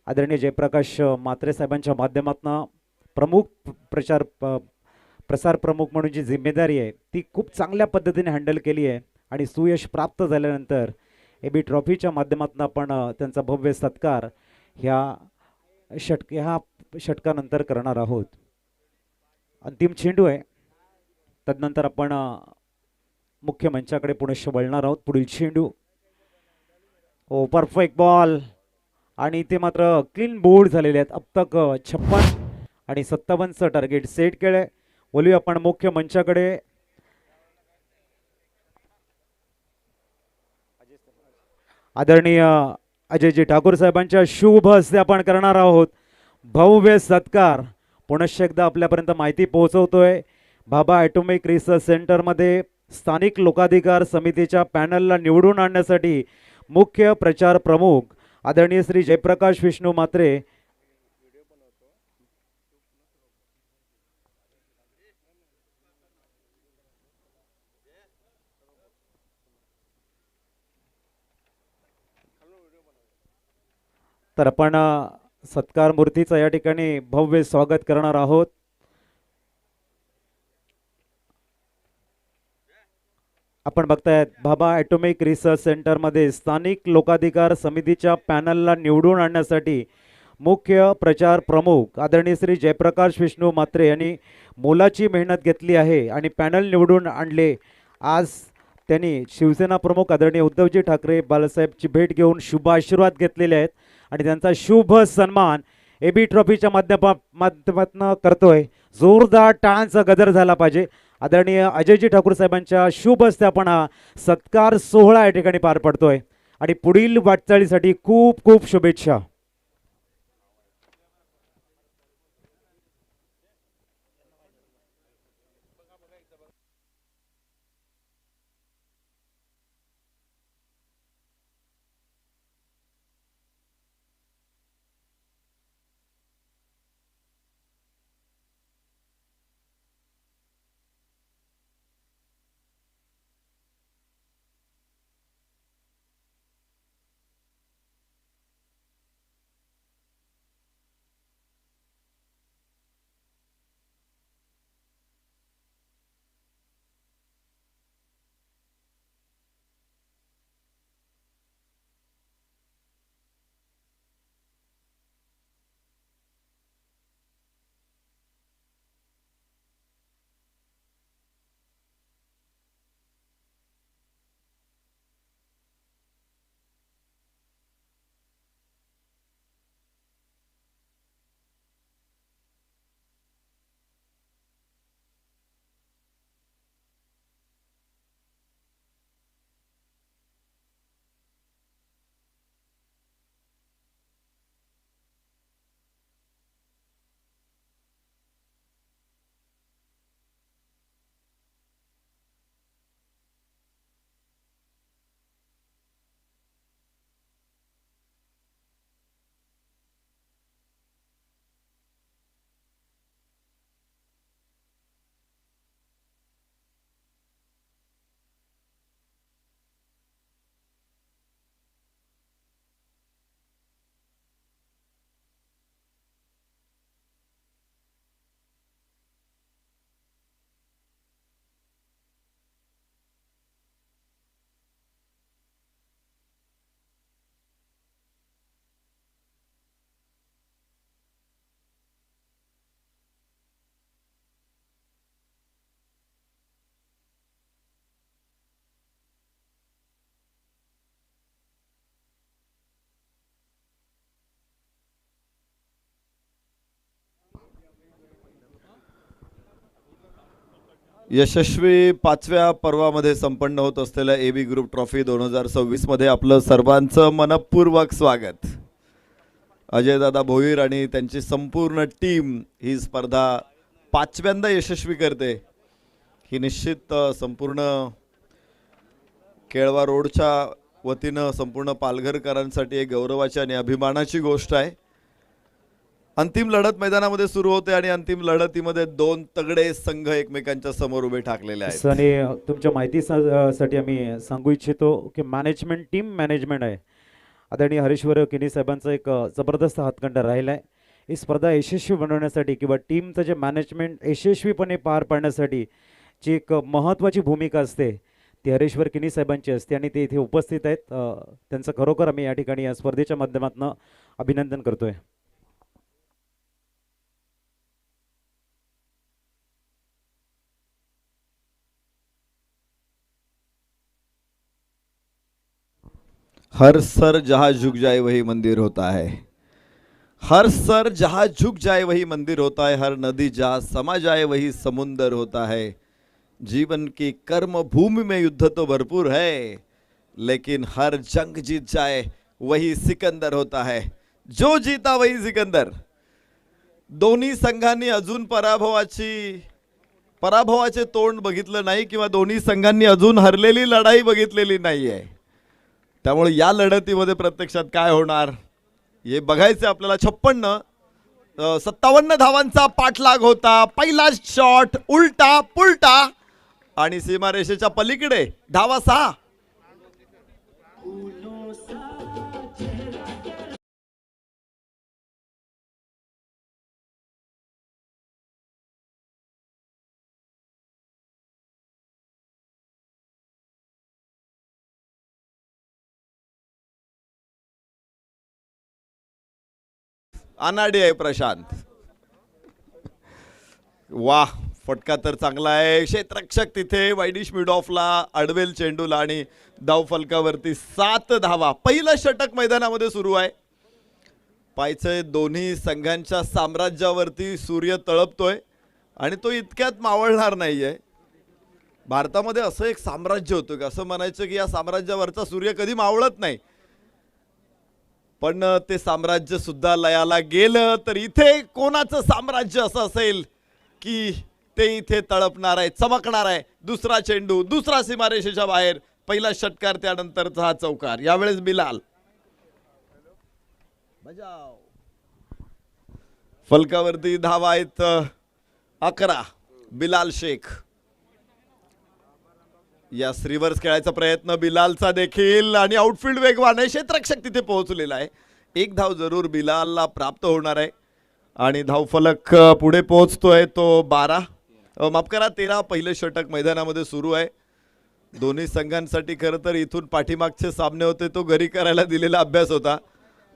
आदरणीय जयप्रकाश म्हात्रे साहेबांच्या माध्यमातून. प्रसार प्रमुख म्हणून जी जिम्मेदारी आहे ती खूप चांगल्या पद्धतीने हँडल केली आहे आणि सुयश प्राप्त झाल्यानंतर AB ट्रॉफीच्या माध्यमातून आपण त्यांचा भव्य सत्कार ह्या षटकानंतर करणार आहोत. अंतिम चेंडू आहे, तदनंतर आपण मुख्य मंचाकडे पुनश्च वळणार आहोत. पुढील चेंडू परफेक्ट बॉल आणि ते मात्र क्लीन बोल्ड झालेले आहेत. अब तक 56 आणि 57चं टार्गेट सेट केलंय. बोलूया आपण मुख्य मंचाकडे. आदरणीय अजयजी ठाकूर साहेबांच्या शुभ हस्ते आपण करणार आहोत भव्य सत्कार. पुनश्च एकदा आपल्यापर्यंत माहिती पोहोचवतोय, भाभा ॲटॉमिक रिसर्च सेंटरमध्ये स्थानिक लोकाधिकार समितीच्या पॅनलला निवडून आणण्यासाठी मुख्य प्रचार प्रमुख आदरणीय श्री जयप्रकाश विष्णू म्हात्रे तर आपण सत्कार मूर्तीचं या ठिकाणी भव्य स्वागत करणार आहोत. आपण बघतायत भाभा ॲटॉमिक रिसर्च सेंटरमध्ये स्थानिक लोकाधिकार समितीच्या पॅनलला निवडून आणण्यासाठी मुख्य प्रचार प्रमुख आदरणीय श्री जयप्रकाश विष्णू म्हात्रे यांनी मोलाची मेहनत घेतली आहे आणि पॅनल निवडून आणले. आज त्यांनी शिवसेना प्रमुख आदरणीय उद्धवजी ठाकरे बाळासाहेबची भेट घेऊन शुभ आशीर्वाद घेतलेले आहेत आणि त्यांचा शुभ सन्मान AB ट्रॉफीच्या माध्यमातून करतोय. जोरदार टाळ्यांचा गजर झाला पाहिजे. आदरणीय अजयजी ठाकूर साहेबांच्या शुभ हस्ते आपण हा सत्कार सोहळा या ठिकाणी पार पडतोय आणि पुढील वाटचालीसाठी खूप खूप शुभेच्छा. यशस्वी 5व्या पर्वामध्ये संपन्न होत असलेल्या AB ग्रुप ट्रॉफी 2026 मध्ये आपलं सर्वांचं मनपूर्वक स्वागत. अजयदादा भोईर आणि त्यांची संपूर्ण टीम ही स्पर्धा 5व्यांदा यशस्वी करते. ही निश्चित संपूर्ण केळवा रोडच्या वतीनं संपूर्ण पालघरकरांसाठी एक गौरवाची आणि अभिमानाची गोष्ट आहे. अंतिम लढत मैदानामध्ये सुरू होते आणि अंतिम लढतीमध्ये दोन तगडे संघ एकमेकांच्या समोर उभे ठाकलेले आहेत. आणि तुमच्या माहितीसाठी आम्ही सांगू इच्छितो की मॅनेजमेंट टीम मॅनेजमेंट आहे. आदरणीय हरीश्वर किनी साहेबांचा एक जबरदस्त हातखंडा राहिला आहे. ही स्पर्धा यशस्वी बनवण्यासाठी किंवा टीमचं जे मॅनेजमेंट यशस्वीपणे पार पाडण्यासाठी जी एक महत्त्वाची भूमिका असते ती हरीश्वर किनी साहेबांची असते आणि ते इथे उपस्थित आहेत. त्यांचं खरोखर आम्ही या ठिकाणी या स्पर्धेच्या माध्यमातून अभिनंदन करतोय. हर सर जहाँ झुक जाए वही मंदिर होता है. हर सर जहाँ झुक जाए वही मंदिर होता है. हर नदी जहाँ समा जाए वही समुंदर होता है. जीवन की कर्म भूमि में युद्ध तो भरपूर है, लेकिन हर जंग जीत जाए वही सिकंदर होता है. जो जीता वही सिकंदर. दोन्ही संघांनी अजून पराभवाचे तोंड बघितलं नाही किंवा दोन्ही संघांनी अजून हरलेली लढाई बघितलेली नाहीये. त्यामुळे या लढतीमध्ये प्रत्यक्षात काय होणार हे बघायचे आपल्याला. 57 धावांचा पाठलाग होता. पहिला शॉट उलटा पुलटा आणि सीमारेषेच्या पलीकडे धावा 6. अनाडी आहे प्रशांत. वाह, फटका तर चांगला आहे. क्षेत्ररक्षक तिथे वायडिश मिड ऑफला अडवेल चेंडूला आणि धावफलकावरती 7 धावा. पहिलं षटक मैदानामध्ये सुरू आहे. पायचे दोन्ही संघांच्या साम्राज्यावरती सूर्य तळपतोय आणि तो इतक्यात मावळणार नाहीये. भारतामध्ये असं एक साम्राज्य होतं की असं म्हणायचं की या साम्राज्यावरचा सूर्य कधी मावळत नाही, पण ते साम्राज्य सुद्धा लयाला गेलं. तर इथे कोणाचं साम्राज्य असं असेल की ते इथे तळपणार आहे, चमकणार आहे. दुसरा चेंडू, दुसरा सीमारेषेच्या बाहेर. पहिला षटकार, त्यानंतरचा हा चौकार. यावेळेस बिलाल बजाव. फलकावरती धावा आहेत 11. बिलाल शेख या रिव्हर्स खेळायचा प्रयत्न बिलालचा देखील आणि आउटफील्ड वेगवान आहे. क्षेत्ररक्षक तिथे पोहोचलेला आहे. एक धाव जरूर बिलालला प्राप्त होणार आहे आणि धावफलक पुढे पोहोचतोय तो 13. पहिलं षटक मैदानामध्ये सुरू आहे. दोन्ही संघांसाठी खरं तर इथून पाठीमागचे सामने होते तो घरी करायला दिलेला अभ्यास होता.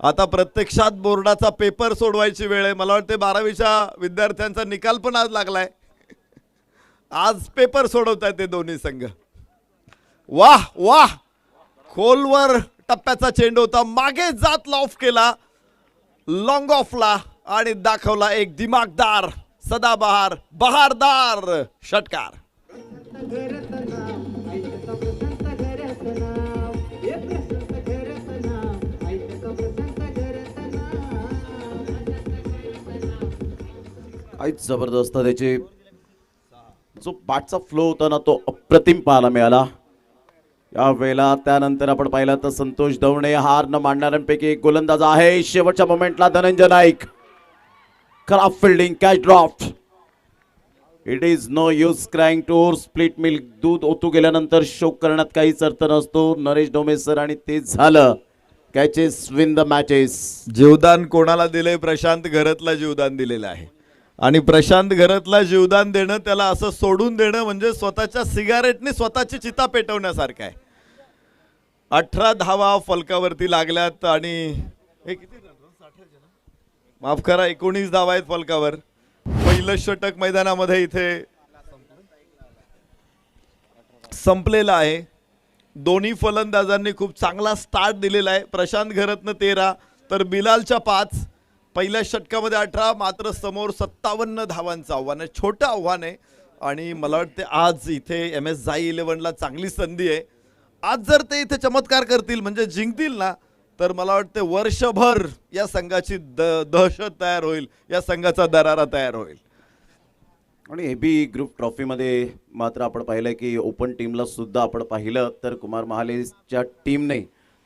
आता प्रत्यक्षात बोर्डाचा पेपर सोडवायची वेळ आहे. मला वाटते 12वीच्या विद्यार्थ्यांचा निकाल पण आज लागलाय. आज पेपर सोडवतायत ते दोन्ही संघ. वाह वाह, खोलवर टप्प्याचा चेंडू होता. मागे जात लॉफ केला लॉंग ऑफला आणि दाखवला एक दिमागदार, सदाबहार, बहारदार षटकार. काहीच जबरदस्त. त्याचे जो बॅटचा फ्लो होता ना तो अप्रतिम पाहायला मिळाला या वेळेला. त्यानंतर आपण पाहिलं तर संतोष दवणे हार न मांडणाऱ्यांपैकी एक गोलंदाज आहे. शेवटच्या मोमेंटला धनंजय नाईक, खराब fielding, catch drop. It is no use crying to split milk. दूध ओतू गेल्यानंतर शोक करण्यात काहीच अर्थ नसतो. नरेश डोमे सर आणि ते झालं. Catches win the matches. जीवदान कोणाला दिले? प्रशांत घरतला जीवदान दिलेलं आहे. आणि प्रशांत घरतला जीवदान देणं, त्याला असं सोडून देणं म्हणजे स्वतःच्या सिगारेटने स्वतःची चिता पेटवण्यासारखं आहे. 18 धावा फलकावरती लागल्यात आणि हे किती माफ करा 19 धावा आहेत फलकावर. पहिलं षटक मैदानामध्ये इथे संपलेलं आहे. दोन्ही फलंदाजांनी खूप चांगला स्टार्ट दिलेला आहे. प्रशांत घरतनं 13 तर बिलालच्या 5. पहिल्या षटकामध्ये 18, मात्र समोर 57 धावांचं आव्हान आहे. छोटं आव्हान आहे. आणि मला वाटते आज इथे MS जाई 11ला चांगली संधी आहे. आज जर ते इथे चमत्कार करतील म्हणजे जिंकतील ना, तर मला वाटते वर्षभर या संघाची दहशत तयार होईल, या संघाचा दरारा तयार होईल. आणि AB ग्रुप ट्रॉफीमध्ये मात्र आपण पाहिलं की ओपन टीमला सुद्धा आपण पाहिलं तर कुमार महालेच्या टीमने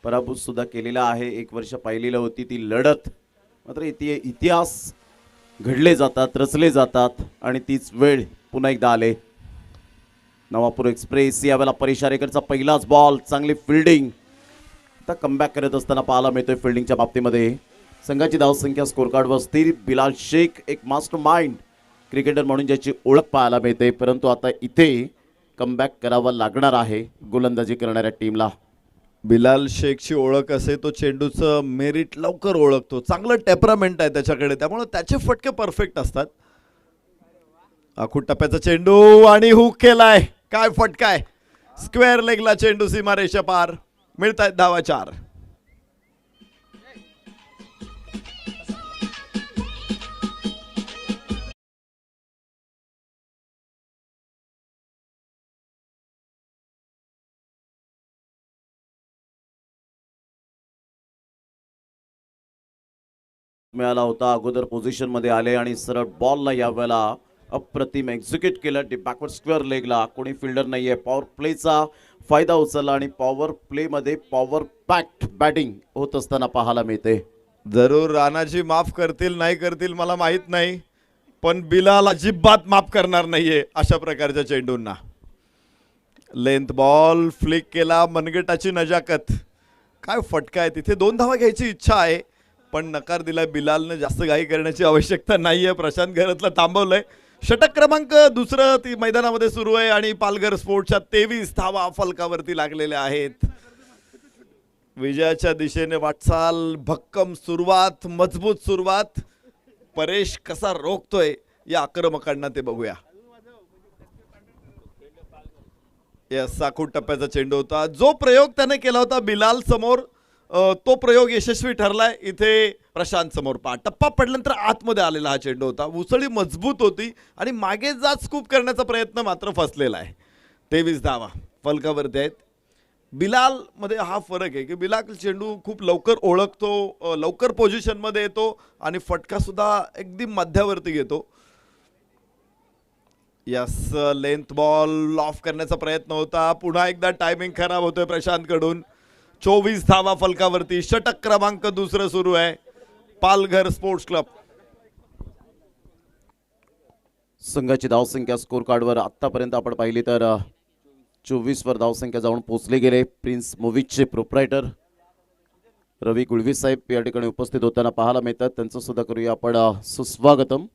पराभूत सुद्धा केलेला आहे. एक वर्ष पाहिलेलं होती ती लढत, मात्र इतिहास घडले जातात, रचले जातात आणि तीच वेळ पुन्हा एकदा आले. नवापूर एक्सप्रेस यावेळेला परिचारेकरचा पहिलाच बॉल, चांगली फिल्डिंग आता कमबॅक करत असताना पाहायला मिळतोय. फिल्डिंगच्या बाबतीमध्ये संघाची धावसंख्या स्कोर कार्डवर स्थिर. बिलाल शेख एक मास्टर माइंड क्रिकेटर म्हणून ज्याची ओळख पाहायला मिळते, परंतु आता इथे कमबॅक करावा लागणार आहे गोलंदाजी करणाऱ्या टीमला. बिलाल शेखची ओळख असे तो चेंडूचं मेरिट लवकर ओळखतो, चांगलं टेम्परामेंट आहे त्याच्याकडे, त्यामुळे त्याचे फटके परफेक्ट असतात. आखूड टप्प्याचा चेंडू आणि हुक केलाय, काय फटकाय, स्क्वेअर लेगला चेंडू सीमारेषा पार. मिळतायत धावा 4. मिळाला होता, अगोदर पोझिशन मध्ये आले आणि सरळ बॉलला यावेळेला अप्रतिम एक्झिक्यूट केलं. बॅकवर्ड स्क्वेअर लेगला कोणी फिल्डर नाहीये. पॉवर प्लेचा फायदा उचलला आणि पॉवर प्ले मध्ये पॉवर पॅक्ट बॅटिंग होत असताना पाहायला मिळते. जरूर राणाजी माफ करतील नाही करतील मला माहित नाही, पण बिलाल अजिबात माफ करणार नाहीये अशा प्रकारच्या चेंडूंना. लेंथ बॉल फ्लिक केला, मनगटाची नजाकत, काय फटका आहे. तिथे 2 धावा घ्यायची इच्छा आहे पण नकार दिलाय बिलालने. जास्त घाई करण्याची आवश्यकता नाहीये. प्रशांत घरतला थांबवलंय. षटक क्रमांक दुसरं ती मैदानामध्ये सुरू आहे आणि पालघर स्पोर्ट्सच्या 23 धावा फलकावरती लागलेल्या आहेत. विजयाच्या दिशेने वाटचाल, भक्कम सुरुवात, मजबूत सुरुवात. परेश कसा रोखतोय या आक्रमकांना ते बघूया. या साखूड टप्प्याचा चेंडू होता, जो प्रयोग त्याने केला होता बिलाल समोर तो प्रयोग यशस्वी ठरलाय. इथे प्रशांत समोर पहा, टप्पा पडल्यानंतर आतमध्ये आलेला हा चेंडू होता. उसळी मजबूत होती आणि मागे जात स्कूप करण्याचा प्रयत्न मात्र फसलेला आहे. 23 धावा फलकावरती आहेत. बिलाल मध्ये हा फरक आहे की बिलाल चेंडू खूप लवकर ओळखतो, लवकर पोझिशन मध्ये येतो आणि फटका सुद्धा एकदम मध्यावरती घेतो. यस, लेंथ बॉल ऑफ करण्याचा प्रयत्न होता, पुन्हा एकदा टायमिंग खराब होतोय प्रशांत कडून. 24 धावा फलकावरती. षटक क्रमांक दुसरं सुरू आहे पालघर स्पोर्ट्स क्लब. संघाची धावसंख्या स्कोर कार्डवर आतापर्यंत आपण पाहिली तर 24 वर धावसंख्या जाऊन पोहोचले गेले. प्रिन्स मूव्हीजचे प्रोप्रायटर रवी गुळवी साहेब या ठिकाणी उपस्थित होताना पाहायला मिळतात. त्यांचं सुद्धा करूया आपण सुस्वागतम.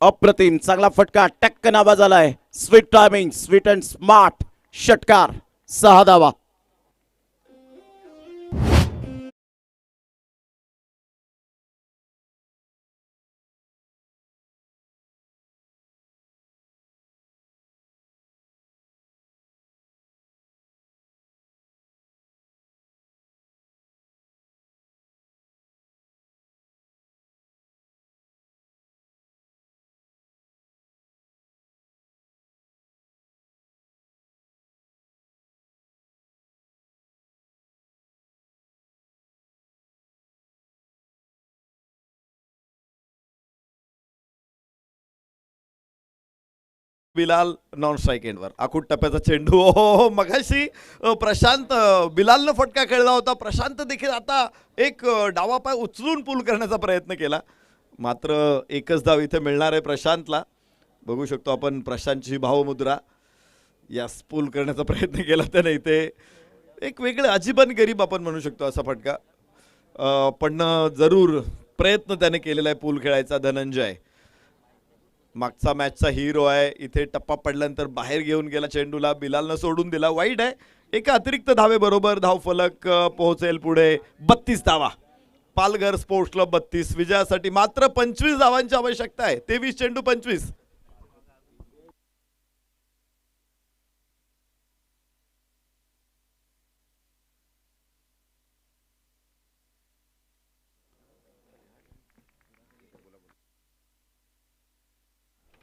अप्रतिम चांगला फटका, टक्कन आवाज आलाय. Sweet timing, sweet and smart षटकार. 6 धावा. बिलाल नॉन स्ट्राईक एंडवर. आखूड टप्प्याचा चेंडू. हो, मगाशी प्रशांत बिलालनं फटका खेळला होता. प्रशांत देखील आता एक डावा पाय उचलून पूल करण्याचा प्रयत्न केला, मात्र एकच धाव इथे मिळणार आहे प्रशांतला. बघू शकतो आपण प्रशांतची भावमुद्रा. यास पूल करण्याचा प्रयत्न केला त्याने. इथे एक वेगळं अजिबान गरीब आपण म्हणू शकतो असा फटका, पण जरूर प्रयत्न त्याने केलेला आहे पूल खेळायचा. धनंजय मागचा मॅचचा हिरो आहे. इथे टप्पा पडल्यानंतर बाहेर घेऊन गेला चेंडूला, बिलालनं सोडून दिला. वाईट आहे. एका अतिरिक्त धावेबरोबर धावफलक पोहोचेल पुढे. 32 धावा पालघर स्पोर्ट्स क्लब 32. विजयासाठी मात्र 25 धावांची आवश्यकता आहे. 23 चेंडू 25.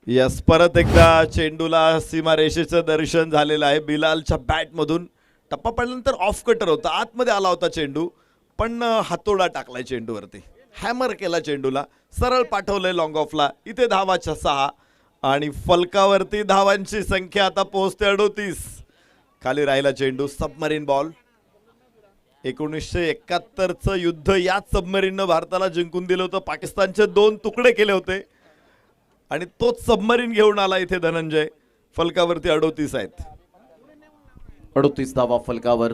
यस, परत एकदा चेंडूला सीमारेषेचं दर्शन झालेलं आहे. बिलालच्या बॅटमधून टप्पा पडल्यानंतर ऑफ कटर होता, आतमध्ये आला होता चेंडू, पण हातोडा टाकलाय चेंडूवरती, हॅमर केला चेंडूला, सरळ पाठवलंय लॉंग ऑफला. इथे धावाच्या 6 आणि फलकावरती धावांची संख्या आता पोहोचते 38. खाली राहिला चेंडू. Submarine ball. 1971चं युद्ध याच सबमरीननं भारताला जिंकून दिलं होतं. पाकिस्तानचे 2 तुकडे केले होते आणि तोच सबमरीन घेऊन आला इथे धनंजय. फलकावरती 38 आहेत. 38 धावा फलकावर.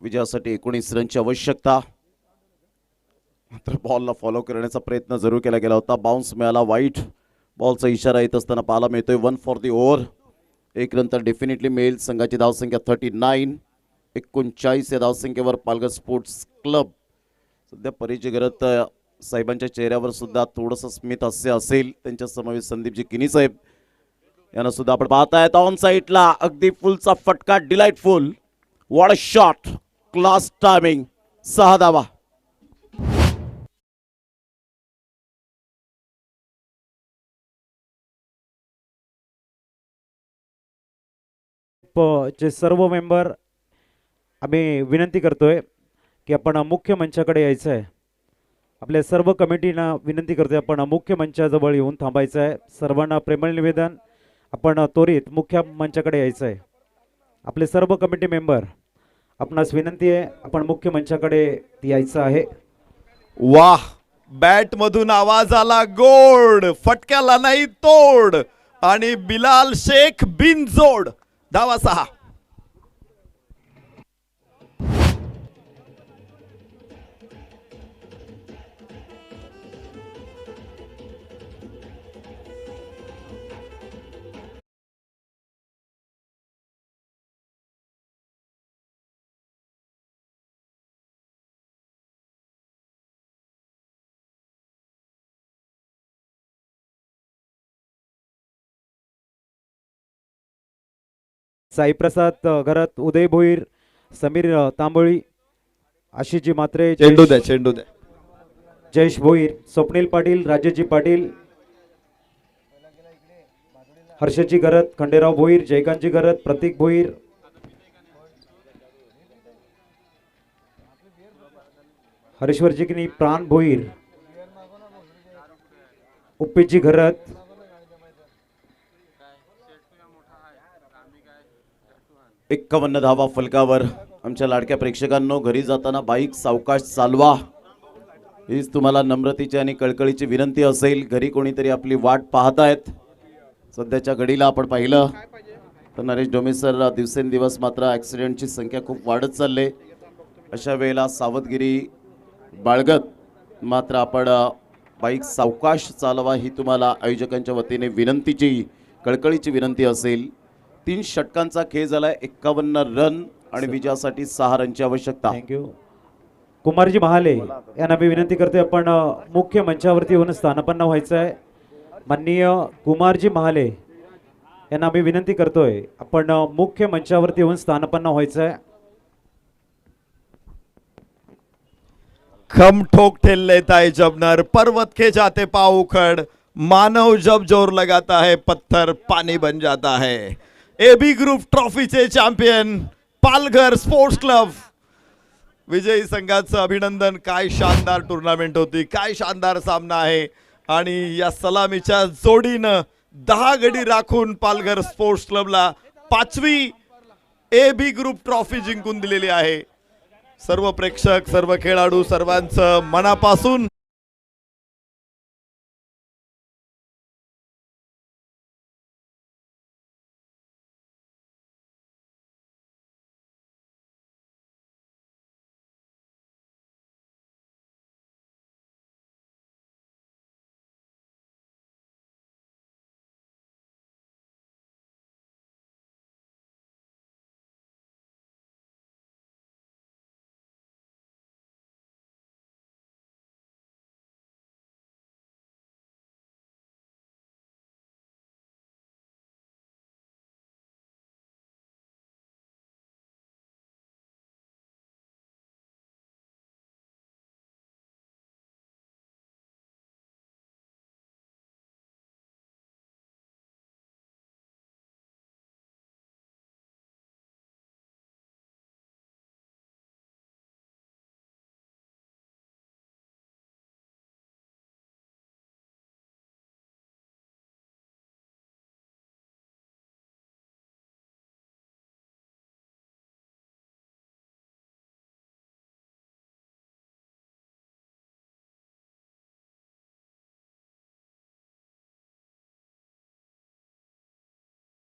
विजयासाठी 19 रनची आवश्यकता. मात्र बॉलला फॉलो करण्याचा प्रयत्न जरूर केला गेला होता. बाउन्स मिळाला. वाईट बॉलचा इशारा येत असताना पाहायला मिळतोय. 1 फॉर दी ओव्हर. 1 रन तर डेफिनेटली मिळेल. संघाची धावसंख्या 39. 39 या धावसंख्येवर पालघर स्पोर्ट्स क्लब. सध्या परिचय करत साहेबांच्या चेहऱ्यावर सुद्धा थोडंसं स्मित हास्य असेल. त्यांच्या समावेश संदीपजी किनी साहेब यांना सुद्धा आपण पाहतायत. ऑन साईडला अगदी फुलचा फटका. Delightful. What a shot. Class timing. 6 धावा. चे सर्व मेंबर आम्ही विनंती करतोय की आपण मुख्य मंचाकडे यायचं आहे. आपल्या सर्व कमिटीना विनंती करतोय आपण मुख्य मंचाजवळ येऊन थांबायचं आहे. सर्वांना प्रेमळ निवेदन, आपण त्वरित मुख्य मंचाकडे यायचं आहे. आपले सर्व कमिटी मेंबर आपणास विनंती आहे, आपण मुख्य मंचाकडे यायचं आहे. वाह, बॅट मधून आवाज आला गोड, फटक्याला नाही तोड आणि बिलाल शेख बिनजोड. धावा 6. साईप्रसाद घरात, उदय भोईर, समीर तांबोळी, आशिषजी मात्रे, चेंडू द्या, चेंडू द्या. जयेश भोईर, स्वप्नील पाटील, राजेशजी पाटील, हर्षजी घरत, खंडेराव भोईर, जयकांतजी घरत, प्रतीक भोईर, हरेश्वरजी किनी, प्राण भोईर, उप्पीजी घरत, 51 धावा फलकावर. आमच्या लाडक्या प्रेक्षकांनो, घरी जाताना बाईक सावकाश चालवा, हीच तुम्हाला नम्रतेची आणि कळकळीची विनंती असेल. घरी कोणीतरी आपली वाट पाहतायत. सध्याच्या घडीला आपण पाहिलं तर नरेश डोमे सर, दिवसेंदिवस मात्र ॲक्सिडेंटची संख्या खूप वाढत चालली. अशा वेळेला सावधगिरी बाळगत मात्र आपण बाईक सावकाश चालवा, ही तुम्हाला आयोजकांच्या वतीने विनंतीची कळकळीची विनंती असेल. 3 षटकांचा खेळ झालाय. 51 रन आणि विजयासाठी 6 रनची आवश्यकता. थँक्यू. कुमारजी महाले यांना मी विनंती करतोय, आपण मुख्य मंचावरती येऊन स्थानापन्न व्हायचं आहे. माननीय कुमारजी महाले यांना मी विनंती करतोय, आपण मुख्य मंचावरती येऊन स्थानापन्न व्हायचं आहे. खम ठोक ठेल लेता है जब नर, पर्वत के जाते पाँव उखड़, मानव जब जोर लगाता है पत्थर पानी बन जाता है. एबी ग्रुप ट्रॉफीचे चॅम्पियन पालघर स्पोर्ट्स क्लब. विजयी संघाचं अभिनंदन. काय शानदार टुर्नामेंट होती, काय शानदार सामना आहे आणि या सलामीच्या जोडीनं 10 गडी राखून पालघर स्पोर्ट्स क्लबला 5वी एबी ग्रुप ट्रॉफी जिंकून दिलेली आहे. सर्व प्रेक्षक, सर्व खेळाडू, सर्वांचं मनापासून